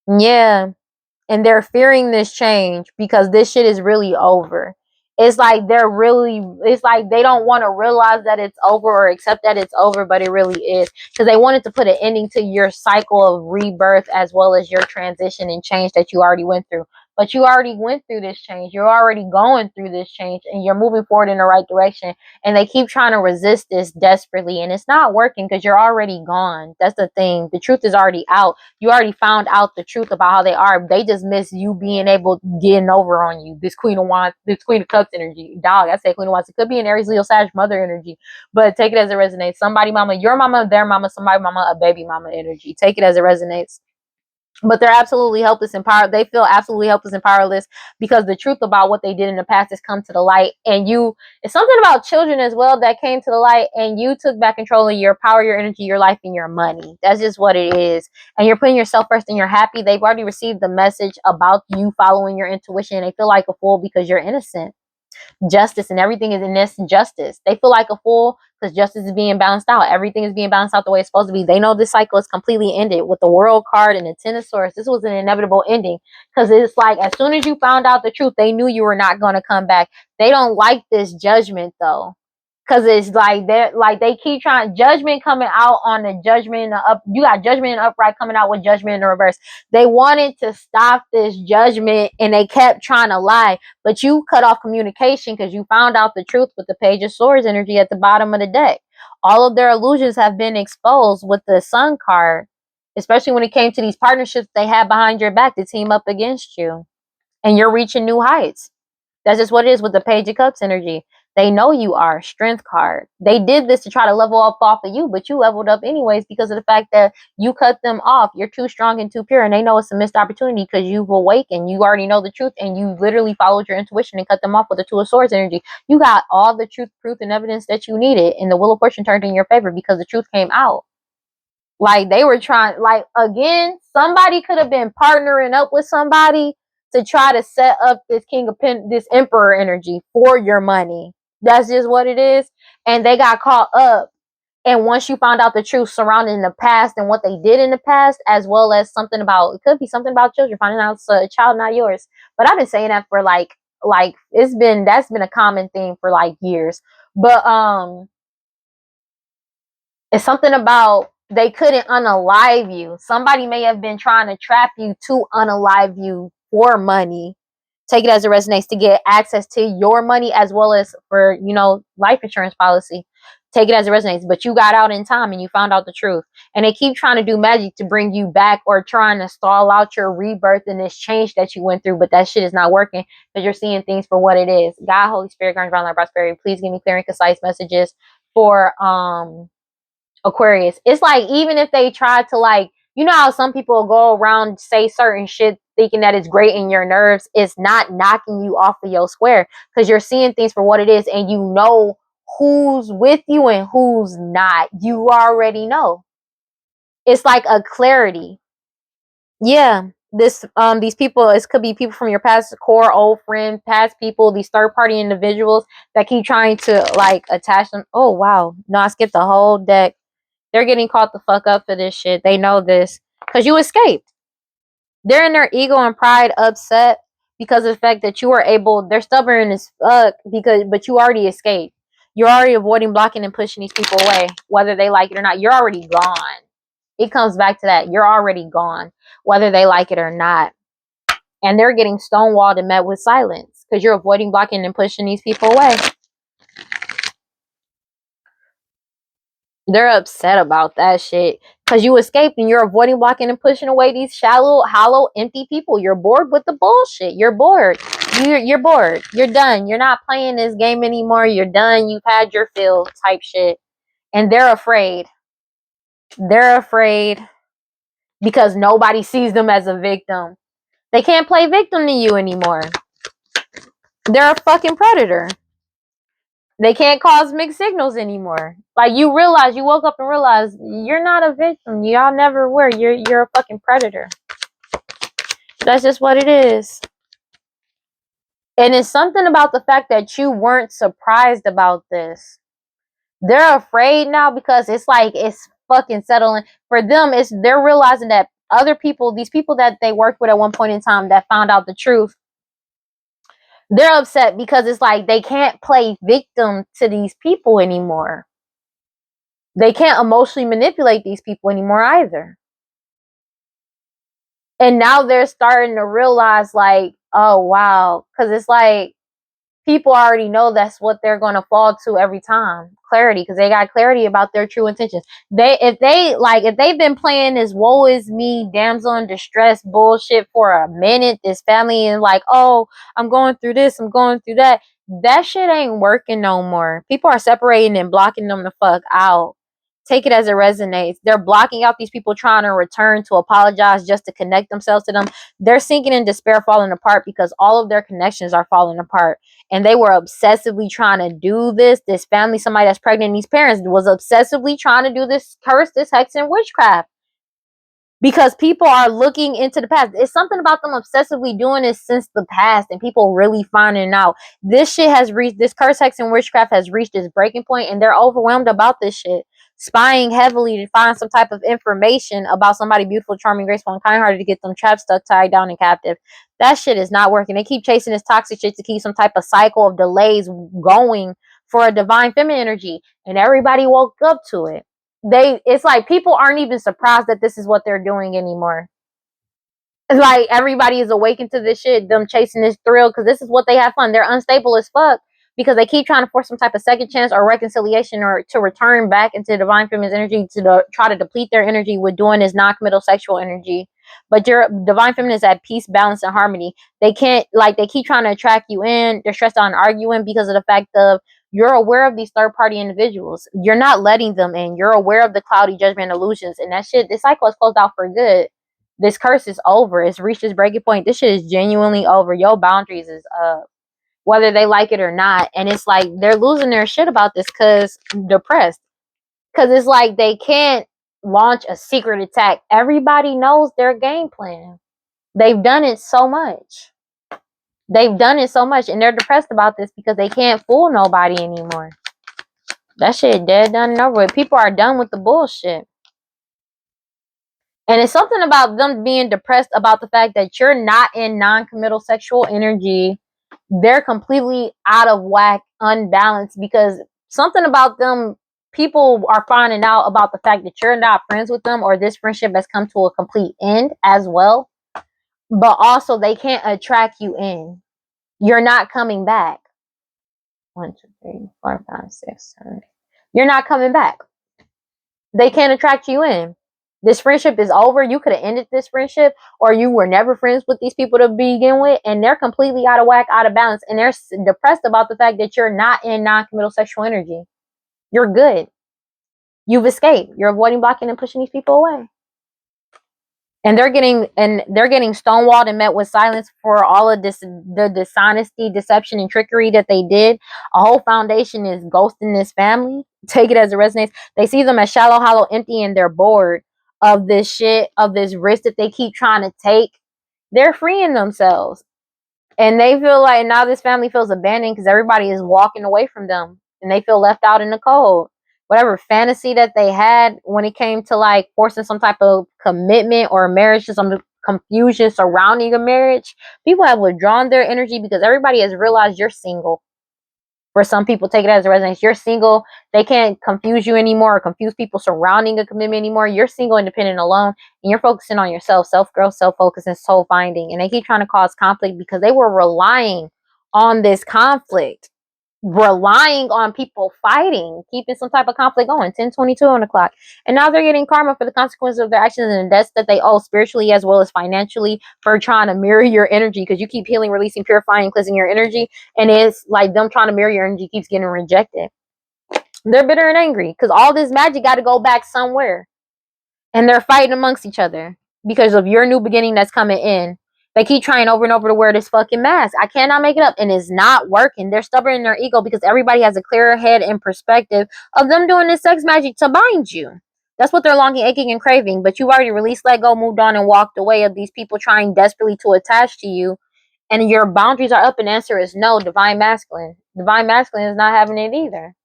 Yeah. And they're fearing this change because this shit is really over. It's like it's like they don't want to realize that it's over or accept that it's over, but it really is. Because they wanted to put an ending to your cycle of rebirth as well as your transition and change that you already went through. But you already went through this change. You're already going through this change, and you're moving forward in the right direction. And they keep trying to resist this desperately, and it's not working because you're already gone. That's the thing. The truth is already out. You already found out the truth about how they are. They just miss you being able getting over on you. This Queen of Wands, this Queen of Cups energy. Dog, I say Queen of Wands. It could be an Aries, Leo, Sag, mother energy, but take it as it resonates. Somebody mama, your mama, their mama, somebody mama, a baby mama energy. Take it as it resonates. But they're absolutely helpless and power. They feel absolutely helpless and powerless because the truth about what they did in the past has come to the light. And it's something about children as well that came to the light, and you took back control of your power, your energy, your life, and your money. That's just what it is. And you're putting yourself first and you're happy. They've already received the message about you following your intuition, and they feel like a fool because you're innocent. Justice and everything is in this justice. They feel like a fool because justice is being balanced out. Everything is being balanced out the way it's supposed to be. They know this cycle is completely ended with the world card and the Ten of Swords. This was an inevitable ending because it's like as soon as you found out the truth, they knew you were not going to come back. They don't like this judgment though. Cause it's like they keep trying judgment coming out on the judgment in the up. You got judgment and upright coming out with judgment in the reverse. They wanted to stop this judgment and they kept trying to lie, but you cut off communication because you found out the truth with the Page of Swords energy at the bottom of the deck. All of their illusions have been exposed with the Sun card, especially when it came to these partnerships they had behind your back to team up against you, and you're reaching new heights. That's just what it is with the Page of Cups energy. They know you are. Strength card. They did this to try to level up off of you, but you leveled up anyways because of the fact that you cut them off. You're too strong and too pure, and they know it's a missed opportunity because you've awakened. You already know the truth, and you literally followed your intuition and cut them off with the Two of Swords energy. You got all the truth, proof, and evidence that you needed, and the Wheel of Fortune turned in your favor because the truth came out. Like they were trying, like again, somebody could have been partnering up with somebody to try to set up this this emperor energy for your money. That's just what it is. And they got caught up. And once you found out the truth surrounding the past and what they did in the past, as well as something about, it could be something about children, finding out it's a child, not yours. But I've been saying that for like that's been a common thing for like years. But it's something about they couldn't unalive you. Somebody may have been trying to trap you to unalive you for money. Take it as it resonates to get access to your money as well as for, life insurance policy. Take it as it resonates. But you got out in time and you found out the truth. And they keep trying to do magic to bring you back or trying to stall out your rebirth and this change that you went through. But that shit is not working because you're seeing things for what it is. God, Holy Spirit, guardian, divine light, prosperity. Please give me clear and concise messages for Aquarius. It's like even if they try to how some people go around say certain shit thinking that it's great in your nerves, it's not knocking you off of your square because you're seeing things for what it is and you know who's with you and who's not. You already know. It's like a clarity. Yeah. These people, it could be people from your past core, old friend, past people, these third party individuals that keep trying to attach them. Oh wow. No, I skipped the whole deck. They're getting caught the fuck up for this shit. They know this. Because you escaped. They're in their ego and pride upset because of the fact that you were able, they're stubborn as fuck but you already escaped. You're already avoiding, blocking, and pushing these people away. Whether they like it or not. You're already gone. It comes back to that. You're already gone. Whether they like it or not. And they're getting stonewalled and met with silence. Because you're avoiding, blocking, and pushing these people away. They're upset about that shit because you escaped and you're avoiding, blocking, and pushing away these shallow, hollow, empty people. You're bored with the bullshit. You're bored. You're bored. You're done. You're not playing this game anymore. You're done. You've had your fill type shit. And they're afraid. They're afraid because nobody sees them as a victim. They can't play victim to you anymore. They're a fucking predator. They can't cause mixed signals anymore. Like you woke up and realize you're not a victim. Y'all never were. You're a fucking predator. That's just what it is. And it's something about the fact that you weren't surprised about this. They're afraid now because it's like it's fucking settling. For them, they're realizing that other people, these people that they worked with at one point in time that found out the truth, they're upset because it's like they can't play victim to these people anymore. They can't emotionally manipulate these people anymore either. And now they're starting to realize oh wow, because it's like people already know that's what they're going to fall to every time. Clarity, because they got clarity about their true intentions. If they've been playing this woe is me, damsel in distress bullshit for a minute, this family, and like, oh, I'm going through this, I'm going through that. That shit ain't working no more. People are separating and blocking them the fuck out. Take it as it resonates. They're blocking out these people trying to return to apologize just to connect themselves to them. They're sinking in despair, falling apart because all of their connections are falling apart. And they were obsessively trying to do this family, somebody that's pregnant, these parents was obsessively trying to do this curse, this hex and witchcraft, because people are looking into the past. It's something about them obsessively doing this since the past, and people really finding out this shit has reached, this curse, hex, and witchcraft has reached its breaking point, and they're overwhelmed about this shit, spying heavily to find some type of information about somebody beautiful, charming, graceful, and kind-hearted to get them trapped, stuck, tied down, and captive. That shit is not working. They keep chasing this toxic shit to keep some type of cycle of delays going for a divine feminine energy, and everybody woke up to it. It's like people aren't even surprised that this is what they're doing anymore. It's like everybody is awakened to this shit, them chasing this thrill, because this is what they have fun. They're unstable as fuck because they keep trying to force some type of second chance or reconciliation or to return back into divine feminine energy to try to deplete their energy with doing this non-committal sexual energy. But your divine feminine is at peace, balance, and harmony. They can't, like, they keep trying to attract you in. They're stressed out and arguing because of the fact of you're aware of these third party individuals. You're not letting them in. You're aware of the cloudy judgment illusions, and that shit, this cycle is closed out for good. This curse is over. It's reached its breaking point. This shit is genuinely over. Your boundaries is up, whether they like it or not. And it's like they're losing their shit about this because depressed. Because it's like they can't launch a secret attack. Everybody knows their game plan. They've done it so much. They've done it so much, and they're depressed about this because they can't fool nobody anymore. That shit dead, done, and over with. People are done with the bullshit. And it's something about them being depressed about the fact that you're not in non-committal sexual energy. They're completely out of whack, unbalanced, because something about them, people are finding out about the fact that you're not friends with them, or this friendship has come to a complete end as well. But also they can't attract you in. You're not coming back. 1, 2, 3, 4, 5, 6, 7. You're not coming back. They can't attract you in. This friendship is over. You could have ended this friendship, or you were never friends with these people to begin with, and they're completely out of whack, out of balance, and they're depressed about the fact that you're not in non-committal sexual energy. You're good. You've escaped. You're avoiding, blocking, and pushing these people away. And they're getting stonewalled and met with silence for all of this, the dishonesty, deception, and trickery that they did. A whole foundation is ghosting this family. Take it as it resonates. They see them as shallow, hollow, empty, and they're bored of this shit, of this risk that they keep trying to take. They're freeing themselves. And they feel like now this family feels abandoned because everybody is walking away from them. And they feel left out in the cold. Whatever fantasy that they had when it came to like forcing some type of commitment or marriage, to some confusion surrounding a marriage, people have withdrawn their energy because everybody has realized you're single. For some people, take it as a resonance. You're single. They can't confuse you anymore or confuse people surrounding a commitment anymore. You're single, independent, alone, and you're focusing on yourself, self-growth, self-focus, and soul finding. And they keep trying to cause conflict because they were relying on this conflict, relying on people fighting, keeping some type of conflict going. 10:22 on the clock. And now they're getting karma for the consequences of their actions and the debts that they owe spiritually as well as financially for trying to mirror your energy, because you keep healing, releasing, purifying, cleansing your energy, and it's like them trying to mirror your energy keeps getting rejected. They're bitter and angry because all this magic got to go back somewhere, and they're fighting amongst each other because of your new beginning that's coming in. They keep trying over and over to wear this fucking mask. I cannot make it up, and it's not working. They're stubborn in their ego because everybody has a clearer head and perspective of them doing this sex magic to bind you. That's what they're longing, aching, and craving. But you've already released, let go, moved on, and walked away of these people trying desperately to attach to you. And your boundaries are up, and the answer is no. Divine masculine. Divine masculine is not having it either.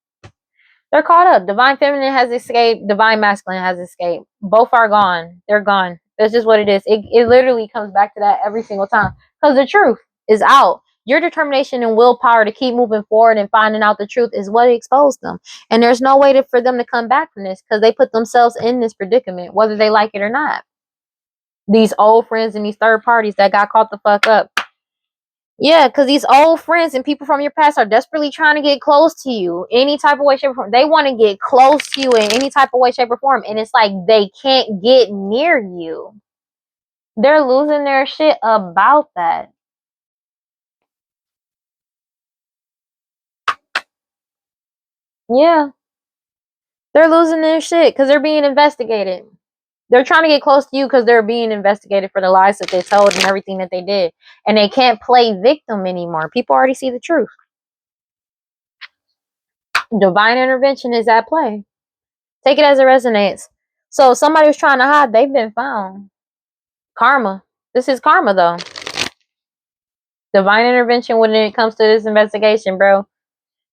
They're caught up. Divine feminine has escaped. Divine masculine has escaped. Both are gone. They're gone. That's just what it is. It literally comes back to that every single time. Because the truth is out. Your determination and willpower to keep moving forward and finding out the truth is what exposed them. And there's no way for them to come back from this because they put themselves in this predicament, whether they like it or not. These old friends and these third parties that got caught the fuck up. Yeah, because these old friends and people from your past are desperately trying to get close to you, any type of way, shape, or form. They want to get close to you in any type of way, shape, or form, and it's like they can't get near you. They're losing their shit about that. Yeah, they're losing their shit because they're being investigated. They're trying to get close to you because they're being investigated for the lies that they told and everything that they did, and they can't play victim anymore. People already see the truth. Divine intervention is at play. Take it as it resonates. So if somebody was trying to hide, they've been found. Karma. This is karma, though. Divine intervention when it comes to this investigation, bro.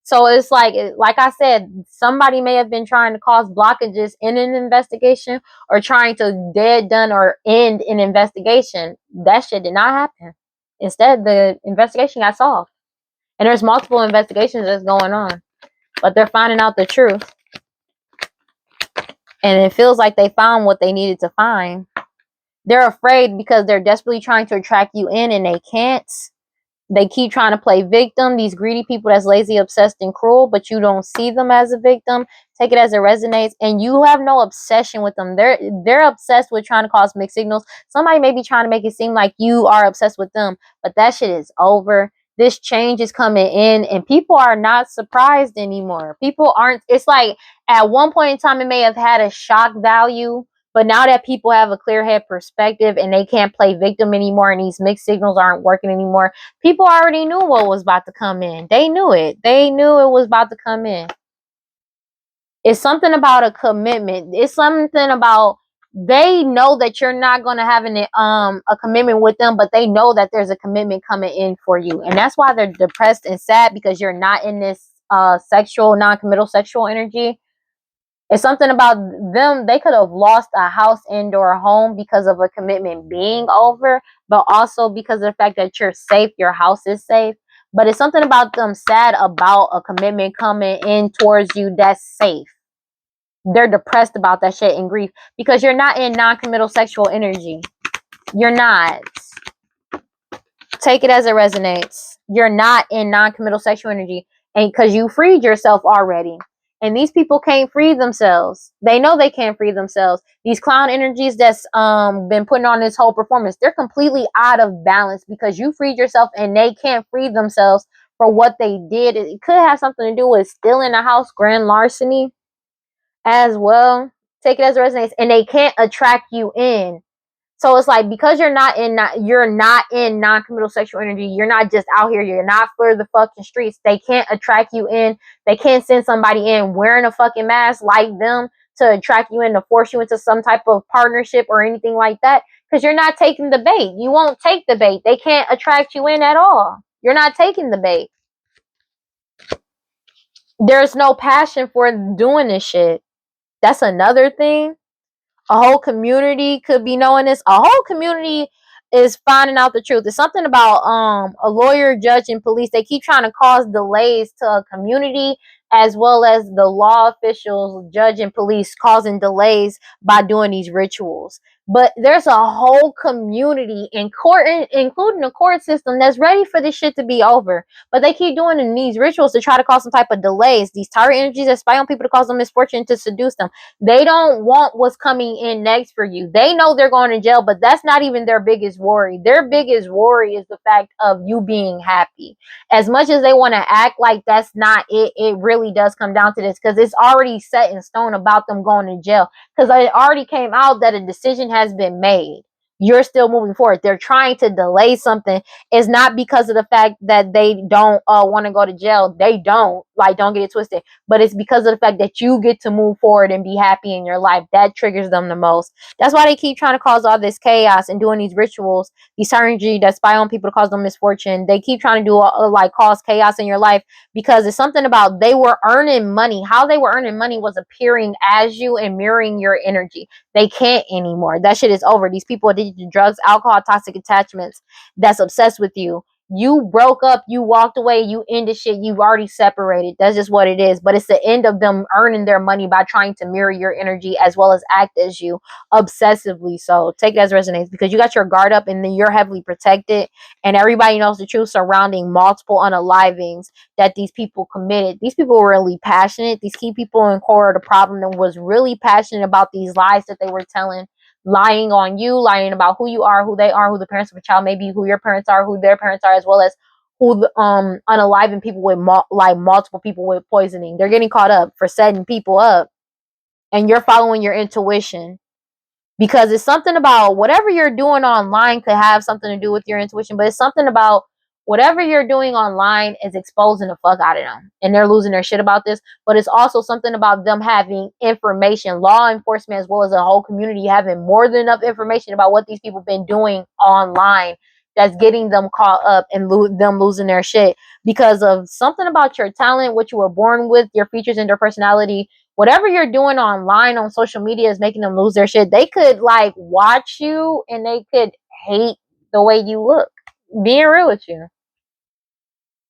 So it's like I said, somebody may have been trying to cause blockages in an investigation or trying to dead done or end an investigation. That shit did not happen. Instead, the investigation got solved. And there's multiple investigations that's going on, but they're finding out the truth. And it feels like they found what they needed to find. They're afraid because they're desperately trying to attract you in and they can't. They keep trying to play victim. These greedy people that's lazy, obsessed, and cruel, but you don't see them as a victim. Take it as it resonates, and you have no obsession with them. They're obsessed with trying to cause mixed signals. Somebody may be trying to make it seem like you are obsessed with them, but that shit is over. This change is coming in, and people are not surprised anymore. People aren't. It's like at one point in time, it may have had a shock value, but now that people have a clear head perspective and they can't play victim anymore, and these mixed signals aren't working anymore, people already knew what was about to come in. They knew it. They knew it was about to come in. It's something about a commitment. It's something about they know that you're not going to have a commitment with them, but they know that there's a commitment coming in for you, and that's why they're depressed and sad because you're not in this sexual non-committal sexual energy. It's something about them. They could have lost a house and or a home because of a commitment being over, but also because of the fact that you're safe, your house is safe. But it's something about them sad about a commitment coming in towards you that's safe. They're depressed about that shit and grief because you're not in non-committal sexual energy. You're not. Take it as it resonates. You're not in non-committal sexual energy, and because you freed yourself already. And these people can't free themselves. They know they can't free themselves. These clown energies that's been putting on this whole performance, they're completely out of balance because you freed yourself and they can't free themselves for what they did. It could have something to do with stealing a house, grand larceny as well. Take it as it resonates, and they can't attract you in. So it's like because you're not in non-committal sexual energy, you're not just out here, you're not for the fucking streets. They can't attract you in. They can't send somebody in wearing a fucking mask like them to attract you in, to force you into some type of partnership or anything like that, because you're not taking the bait. You won't take the bait. They can't attract you in at all. You're not taking the bait. There's no passion for doing this shit. That's another thing. A whole community could be knowing this. A whole community is finding out the truth. It's something about a lawyer, judge, and police. They keep trying to cause delays to a community, as well as the law officials, judge, and police causing delays by doing these rituals. But there's a whole community in court, including the court system, that's ready for this shit to be over. But they keep doing these rituals to try to cause some type of delays. These tyrant energies that spy on people to cause them misfortune, to seduce them. They don't want what's coming in next for you. They know they're going to jail, but that's not even their biggest worry. Their biggest worry is the fact of you being happy. As much as they want to act like that's not it, it really does come down to this, because it's already set in stone about them going to jail. Because it already came out that a decision has been made. You're still moving forward. They're trying to delay something. It's not because of the fact that they don't want to go to jail. They don't. Like, don't get it twisted. But it's because of the fact that you get to move forward and be happy in your life. That triggers them the most. That's why they keep trying to cause all this chaos and doing these rituals, these synergy that spy on people to cause them misfortune. They keep trying to do like cause chaos in your life because it's something about they were earning money. How they were earning money was appearing as you and mirroring your energy. They can't anymore. That shit is over. These people are addicted to drugs, alcohol, toxic attachments that's obsessed with you. You broke up, you walked away, you ended shit, you've already separated. That's just what it is. But it's the end of them earning their money by trying to mirror your energy as well as act as you obsessively. So take it as resonates, because you got your guard up and then you're heavily protected, and everybody knows the truth surrounding multiple unalivings that these people committed. These people were really passionate. These key people in core of the problem that was really passionate about these lies that they were telling, lying on you, lying about who you are, who they are, who the parents of a child may be, who your parents are, who their parents are, as well as who the unaliving people with multiple people with poisoning. They're getting caught up for setting people up, and you're following your intuition, because it's something about whatever you're doing online could have something to do with your intuition, but it's something about whatever you're doing online is exposing the fuck out of them, and they're losing their shit about this. But it's also something about them having information, law enforcement as well as a whole community having more than enough information about what these people been doing online, that's getting them caught up and them losing their shit because of something about your talent, what you were born with, your features and your personality. Whatever you're doing online on social media is making them lose their shit. They could like watch you and they could hate the way you look. Being real with you.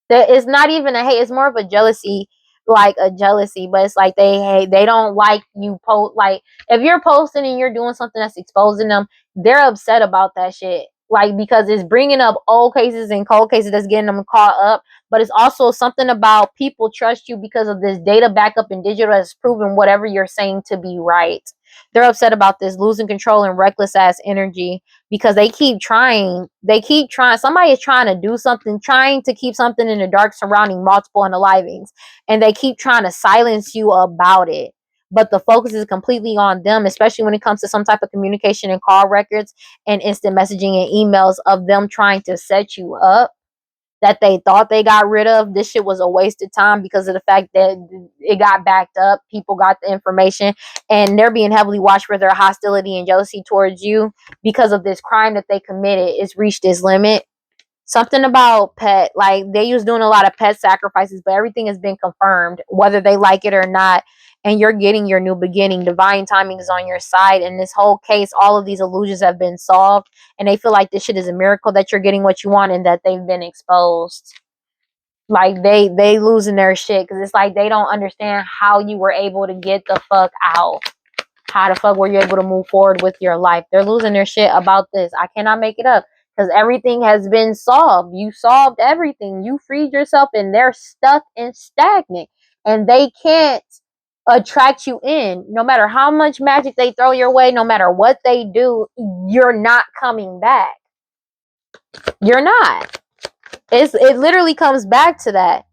That it's not even a hate, it's more of a jealousy, like a jealousy, but it's like they hate, they don't like you post. Like if you're posting and you're doing something that's exposing them, they're upset about that shit, like because it's bringing up old cases and cold cases that's getting them caught up. But it's also something about people trust you because of this data backup and digital has proven whatever you're saying to be right. They're upset about this losing control and reckless ass energy, because they keep trying. Somebody is trying to do something, trying to keep something in the dark surrounding multiple unalivings, and they keep trying to silence you about it. But the focus is completely on them, especially when it comes to some type of communication and call records and instant messaging and emails of them trying to set you up, that they thought they got rid of. This shit was a waste of time because of the fact that it got backed up. People got the information and they're being heavily watched for their hostility and jealousy towards you because of this crime that they committed. It's reached its limit. Something about pet, like they was doing a lot of pet sacrifices, but everything has been confirmed, whether they like it or not. And you're getting your new beginning. Divine timing is on your side. In this whole case, all of these illusions have been solved, and they feel like this shit is a miracle that you're getting what you want and that they've been exposed. Like they losing their shit because it's like they don't understand how you were able to get the fuck out. How the fuck were you able to move forward with your life? They're losing their shit about this. I cannot make it up because everything has been solved. You solved everything. You freed yourself, and they're stuck and stagnant, and they can't attract you in. No matter how much magic they throw your way, no matter what they do, you're not coming back. You're not. It literally comes back to that.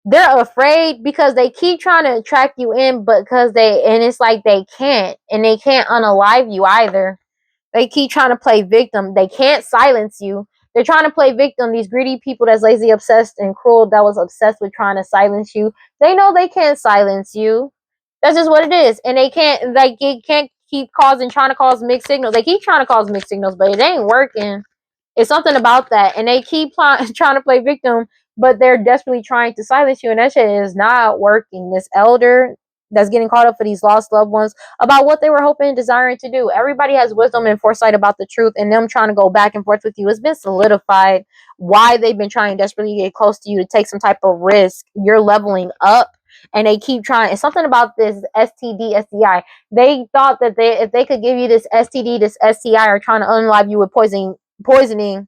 They're afraid because they keep trying to attract you in, but and it's like they can't, and they can't unalive you either. They keep trying to play victim. They can't silence you. They're trying to play victim. These greedy people that's lazy, obsessed, and cruel, that was obsessed with trying to silence you. They know they can't silence you. That's just what it is. And they can't, like, it can't keep trying to cause mixed signals. They keep trying to cause mixed signals, but it ain't working. It's something about that. And they keep trying to play victim, but they're desperately trying to silence you. And that shit is not working. This elder that's getting caught up for these lost loved ones about what they were hoping and desiring to do. Everybody has wisdom and foresight about the truth, and them trying to go back and forth with you. It's been solidified why they've been trying desperately to get close to you to take some type of risk. You're leveling up, and they keep trying. It's something about this STD, STI. They thought that if they could give you this STD, this STI, or trying to unalive you with poisoning,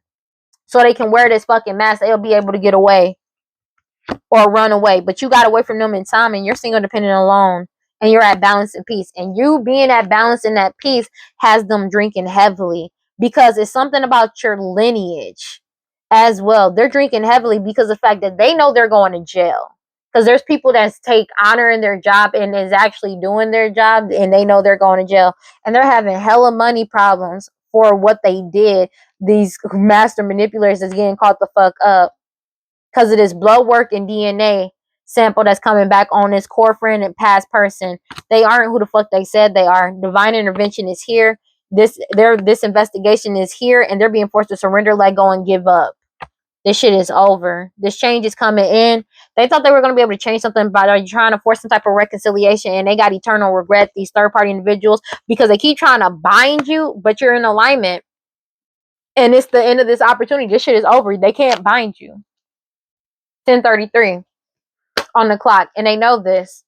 so they can wear this fucking mask, they'll be able to get away or run away. But you got away from them in time, and you're single, dependent, alone, and you're at balance and peace. And you being at balance and at peace has them drinking heavily, because it's something about your lineage as well. They're drinking heavily because of the fact that they know they're going to jail. Because there's people that take honor in their job and is actually doing their job, and they know they're going to jail, and they're having hella money problems for what they did. These master manipulators is getting caught the fuck up because of this blood work and DNA sample that's coming back on this core friend and past person. They aren't who the fuck they said they are. Divine intervention is here. This investigation is here, and they're being forced to surrender, let go, and give up. This shit is over. This change is coming in. They thought they were going to be able to change something by trying to force some type of reconciliation, and they got eternal regret, these third-party individuals, because they keep trying to bind you, but you're in alignment. And it's the end of this opportunity. This shit is over. They can't bind you. 10:33 on the clock. And they know this.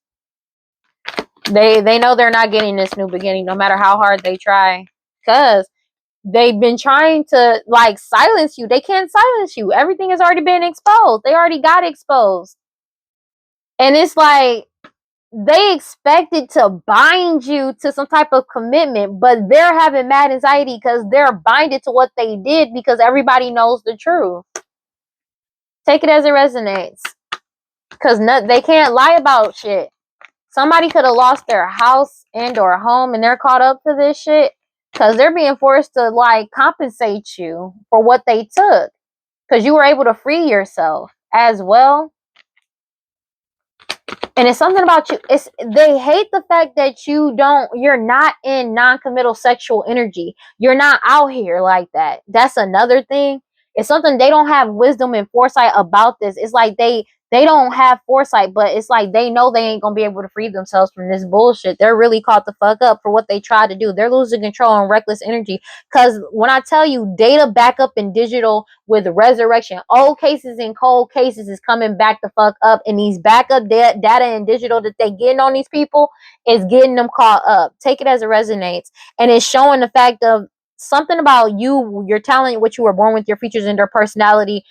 They know they're not getting this new beginning no matter how hard they try. Because they've been trying to like silence you. They can't silence you. Everything has already been exposed. They already got exposed. And it's like they expected to bind you to some type of commitment, but they're having mad anxiety because they're binded to what they did because everybody knows the truth. Take it as it resonates. Because they can't lie about shit. Somebody could have lost their house and or home and they're caught up to this shit because they're being forced to like compensate you for what they took because you were able to free yourself as well. And it's something about you. They hate the fact that you're not in non-committal sexual energy. You're not out here like that. That's another thing. It's something they don't have wisdom and foresight about this. It's like they don't have foresight, but it's like they know they ain't gonna be able to free themselves from this bullshit. They're really caught the fuck up for what they tried to do. They're losing control and reckless energy. Cause when I tell you data backup and digital with resurrection, old cases and cold cases is coming back the fuck up, and these backup data and digital that they getting on these people is getting them caught up. Take it as it resonates, and it's showing the fact of something about you, your talent, what you were born with, your features and their personality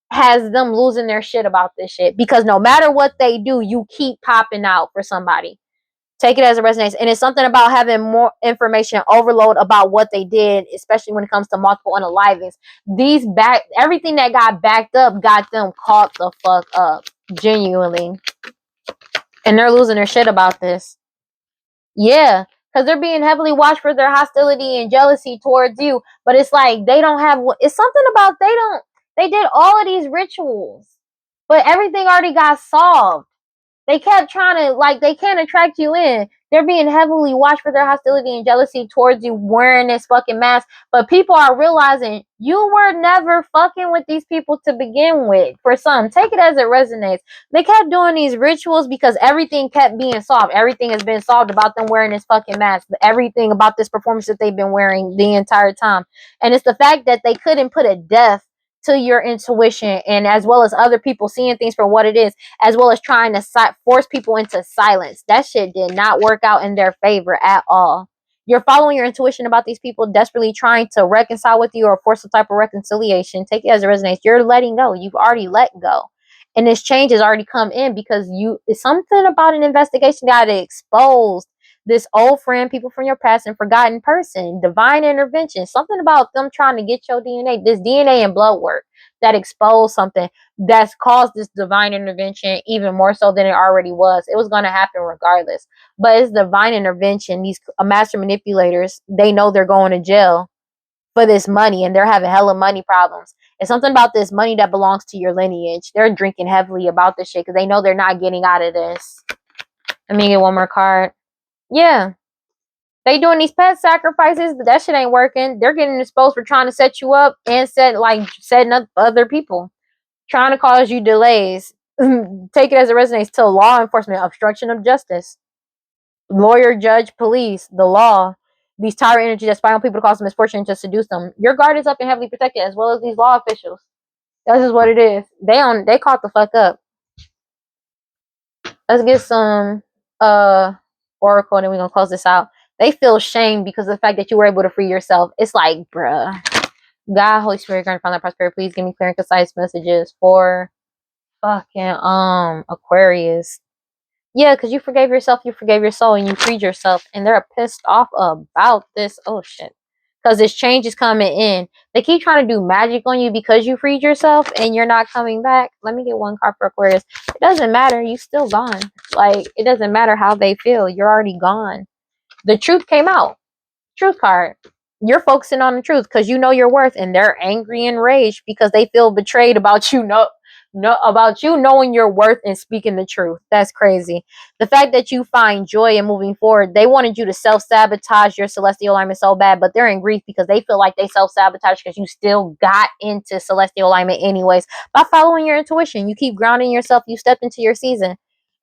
has them losing their shit about this shit because no matter what they do, you keep popping out for somebody. Take it as it resonates. And it's something about having more information overload about what they did, especially when it comes to multiple unalivings. Everything that got backed up got them caught the fuck up. Genuinely. And they're losing their shit about this. Yeah. Because they're being heavily watched for their hostility and jealousy towards you. But it's like they don't have, it's something about they did all of these rituals. But everything already got solved. They kept trying to, like, they can't attract you in. They're being heavily watched for their hostility and jealousy towards you wearing this fucking mask. But people are realizing you were never fucking with these people to begin with. For some, take it as it resonates. They kept doing these rituals because everything kept being solved. Everything has been solved about them wearing this fucking mask. Everything about this performance that they've been wearing the entire time. And it's the fact that they couldn't put a death to your intuition, and as well as other people seeing things for what it is, as well as trying to force people into silence. That shit did not work out in their favor at all. You're following your intuition about these people desperately trying to reconcile with you or force some type of reconciliation. Take it as it resonates. You're letting go. You've already let go. And this change has already come in because it's something about an investigation that exposed this old friend, people from your past, and forgotten person, divine intervention, something about them trying to get your DNA, this DNA and blood work that exposed something that's caused this divine intervention even more so than it already was. It was going to happen regardless, but it's divine intervention. These master manipulators, they know they're going to jail for this money and they're having hella money problems. It's something about this money that belongs to your lineage. They're drinking heavily about this shit because they know they're not getting out of this. Let me get one more card. Yeah. They doing these pet sacrifices, but that shit ain't working. They're getting exposed for trying to set you up and setting up other people. Trying to cause you delays. Take it as it resonates to law enforcement, obstruction of justice. Lawyer, judge, police, the law. These tyrant energy that spy on people to cause them misfortune and to seduce them. Your guard is up and heavily protected, as well as these law officials. This is what it is. They caught the fuck up. Let's get some oracle and then we're gonna close this out. They feel shame because of the fact that you were able to free yourself. It's like, bruh. God, Holy Spirit, grant find that prosperity. Please give me clear and concise messages for fucking Aquarius. Yeah, because you forgave yourself, you forgave your soul, and you freed yourself, and they're pissed off about this. Oh shit. Because this change is coming in. They keep trying to do magic on you because you freed yourself and you're not coming back. Let me get one card for Aquarius. It doesn't matter. You still gone. Like, it doesn't matter how they feel. You're already gone. The truth came out. Truth card. You're focusing on the truth because you know your worth, and they're angry and raged because they feel betrayed about about you knowing your worth and speaking the truth. That's crazy. The fact that you find joy in moving forward, they wanted you to self-sabotage your celestial alignment so bad, but they're in grief because they feel like they self-sabotage because you still got into celestial alignment anyways. By following your intuition, you keep grounding yourself, you step into your season.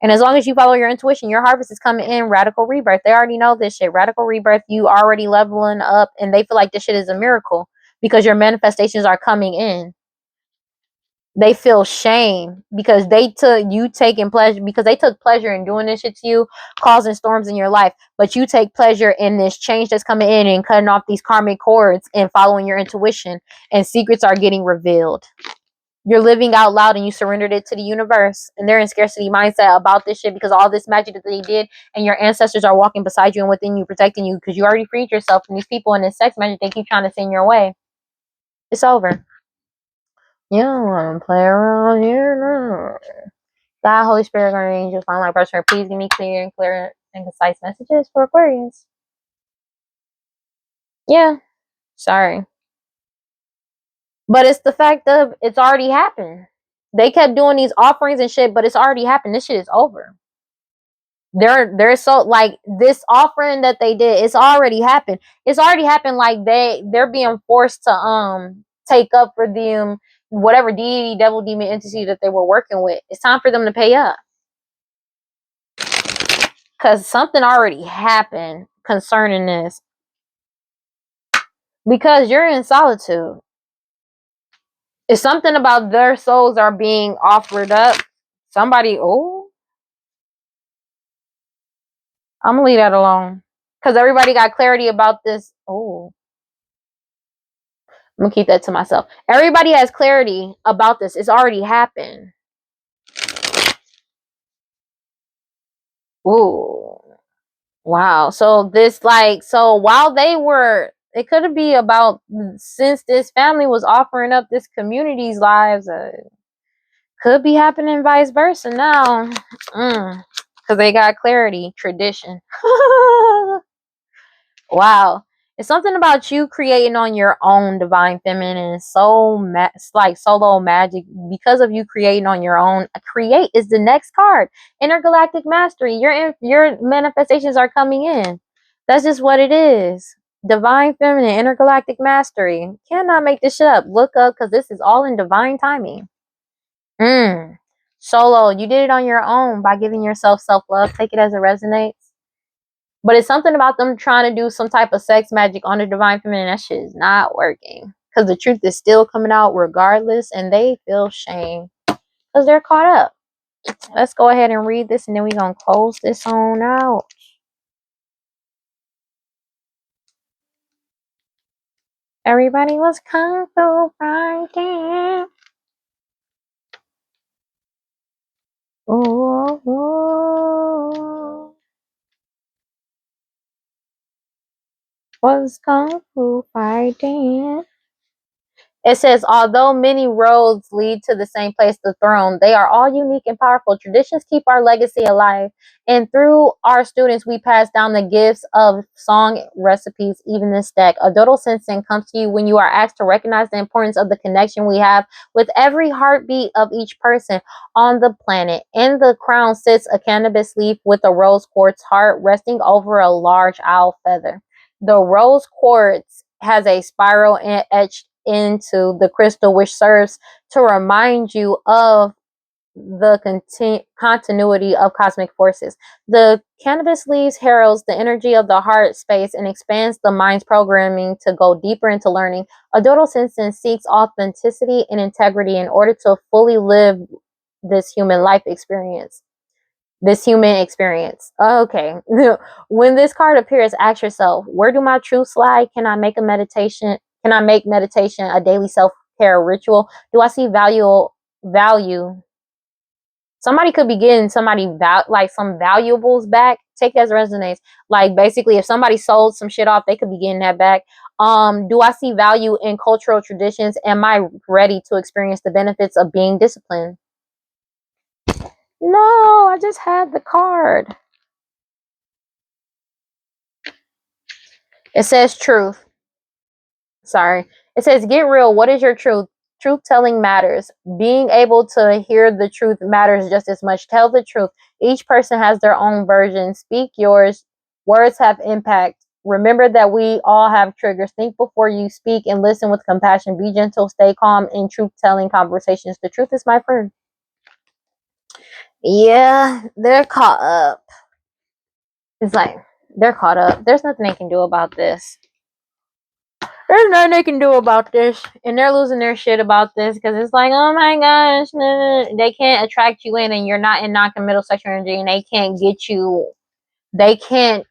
And as long as you follow your intuition, your harvest is coming in. Radical rebirth. They already know this shit. Radical rebirth. You already leveling up, and they feel like this shit is a miracle because your manifestations are coming in. They feel shame because they took pleasure in doing this shit to you, causing storms in your life. But you take pleasure in this change that's coming in and cutting off these karmic cords and following your intuition, and secrets are getting revealed. You're living out loud and you surrendered it to the universe, and they're in scarcity mindset about this shit because all this magic that they did, and your ancestors are walking beside you and within you, protecting you because you already freed yourself from these people and this sex magic they keep trying to send your way. It's over. You don't want to play around here. No. God, Holy Spirit, guardian angels, final light person, please give me clear and concise messages for Aquarius. Yeah, sorry. But it's the fact of it's already happened. They kept doing these offerings and shit, but it's already happened. This shit is over. They're so like this offering that they did, it's already happened. It's already happened. Like they're being forced to take up for them whatever deity, devil, demon entity that they were working with. It's time for them to pay up. Because something already happened concerning this. Because you're in solitude. It's something about their souls are being offered up. Somebody, I'm gonna leave that alone. Because everybody got clarity about this. I'm gonna keep that to myself. Everybody has clarity about this. It's already happened. Ooh. Wow. So while they were, it could be about, since this family was offering up this community's lives, could be happening vice versa now. Because they got clarity, tradition. Wow. It's something about you creating on your own divine feminine, like solo magic. Because of you creating on your own, create is the next card. Intergalactic mastery. Your manifestations are coming in. That's just what it is. Divine feminine, intergalactic mastery. Cannot make this shit up. Look up because this is all in divine timing. Solo, you did it on your own by giving yourself self-love. Take it as it resonates. But it's something about them trying to do some type of sex magic on the divine feminine. That shit is not working. Because the truth is still coming out regardless. And they feel shame. Because they're caught up. Let's go ahead and read this. And then we're going to close this on out. Everybody was kung fu fighting. Ooh, ooh. Was kung fu fighting. It says, although many roads lead to the same place, the throne, they are all unique and powerful. Traditions keep our legacy alive. And through our students, we pass down the gifts of song, recipes, even this deck. A doodle sensing comes to you when you are asked to recognize the importance of the connection we have with every heartbeat of each person on the planet. In the crown sits a cannabis leaf with a rose quartz heart resting over a large owl feather. The rose quartz has a spiral etched into the crystal, which serves to remind you of the continuity of cosmic forces. The cannabis leaves heralds the energy of the heart space and expands the mind's programming to go deeper into learning. A doodle sensing seeks authenticity and integrity in order to fully live this human life experience. Okay. When this card appears, ask yourself, where do my truths lie? Can I make meditation a daily self-care ritual? Do I see value? Somebody could be getting like some valuables back. Take that as resonates. Like basically if somebody sold some shit off, they could be getting that back. Do I see value in cultural traditions? Am I ready to experience the benefits of being disciplined? No, I just had the card. It says truth. Sorry. It says get real. What is your truth? Truth telling matters. Being able to hear the truth matters just as much. Tell the truth. Each person has their own version. Speak yours. Words have impact. Remember that we all have triggers. Think before you speak and listen with compassion. Be gentle. Stay calm in truth telling conversations. The truth is my friend. Yeah, they're caught up. It's like they're caught up. There's nothing they can do about this. There's nothing they can do about this, and they're losing their shit about this because it's like, oh my gosh, they can't attract you in, and you're not in non-committal sexual energy, and they can't get you. They can't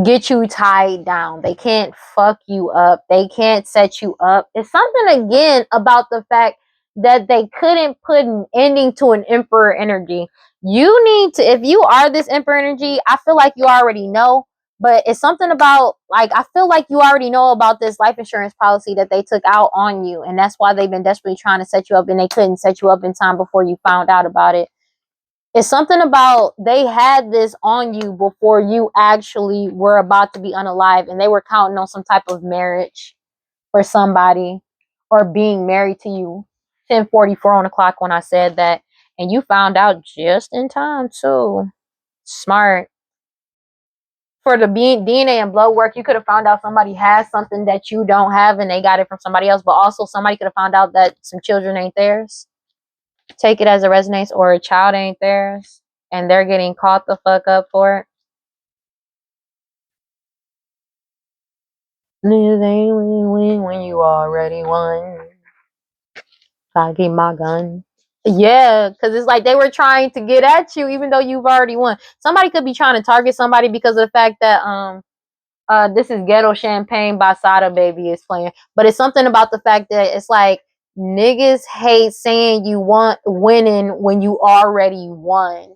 get you tied down. They can't fuck you up. They can't set you up. It's something again about the fact that they couldn't put an ending to an emperor energy. You need to, if you are this emperor energy, I feel like you already know, but it's something about, like, I feel like you already know about this life insurance policy that they took out on you, and that's why they've been desperately trying to set you up, and they couldn't set you up in time before you found out about it. It's something about they had this on you before you actually were about to be unalive, and they were counting on some type of marriage for somebody, or being married to you. 10:44 on the clock when I said that, and you found out just in time too. Smart. For the DNA and blood work, you could have found out somebody has something that you don't have, and they got it from somebody else. But also, somebody could have found out that some children ain't theirs. Take it as a resonance, or a child ain't theirs, and they're getting caught the fuck up for it. Niggas ain't win when you already won. Gotta keep my gun. Yeah, because it's like they were trying to get at you even though you've already won. Somebody could be trying to target somebody because of the fact that this is Ghetto Champagne by Sada Baby is playing. But it's something about the fact that it's like niggas hate saying you want winning when you already won.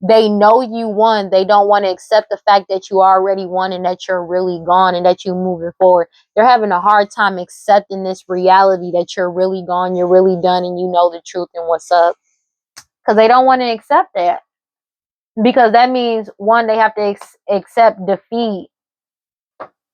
They know you won. They don't want to accept the fact that you already won, and that you're really gone, and that you're moving forward. They're having a hard time accepting this reality that you're really gone, you're really done, and you know the truth and what's up. Because they don't want to accept that. Because that means, one, they have to accept defeat.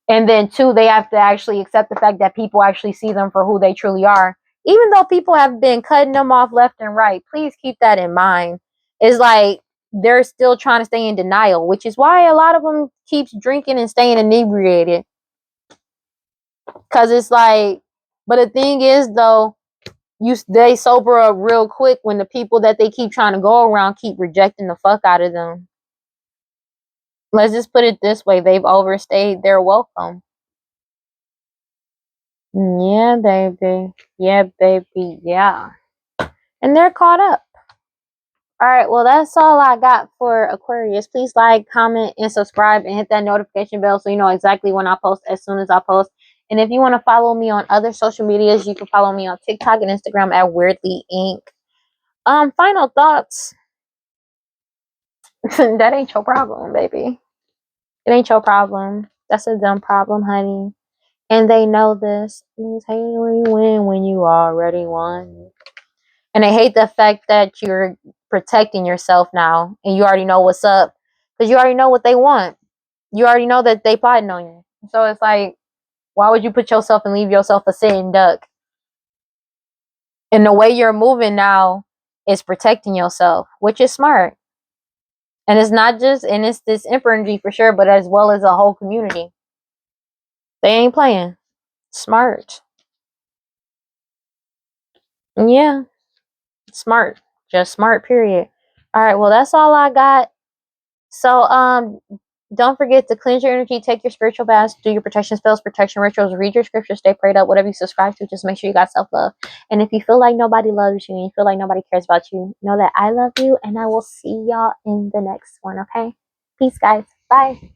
And then two, they have to actually accept the fact that people actually see them for who they truly are. Even though people have been cutting them off left and right, please keep that in mind. It's like they're still trying to stay in denial, which is why a lot of them keeps drinking and staying inebriated. Because it's like, but the thing is though, they sober up real quick when the people that they keep trying to go around keep rejecting the fuck out of them. Let's just put it this way, they've overstayed their welcome. Yeah, baby. Yeah, baby. Yeah. And they're caught up. All right. Well, that's all I got for Aquarius. Please like, comment, and subscribe, and hit that notification bell so you know exactly when I post as soon as I post. And if you want to follow me on other social medias, you can follow me on TikTok and Instagram at WeirdLee Inc. Final thoughts. That ain't your problem, baby. It ain't your problem. That's a dumb problem, honey. And they know this. It's hate when you win when you already won. And I hate the fact that you're protecting yourself now, and you already know what's up, because you already know what they want. You already know that they plotting on you. So it's like, why would you put yourself and leave yourself a sitting duck? And the way you're moving now is protecting yourself, which is smart. And it's not just, and it's this emperor energy for sure, but as well as a whole community. They ain't playing. Smart. Yeah. Smart. Just smart, period. All right, well, that's all I got. So, don't forget to cleanse your energy, take your spiritual baths, do your protection spells, protection rituals, read your scriptures, stay prayed up, whatever you subscribe to, just make sure you got self-love. And if you feel like nobody loves you and you feel like nobody cares about you, know that I love you, and I will see y'all in the next one, okay? Peace, guys. Bye.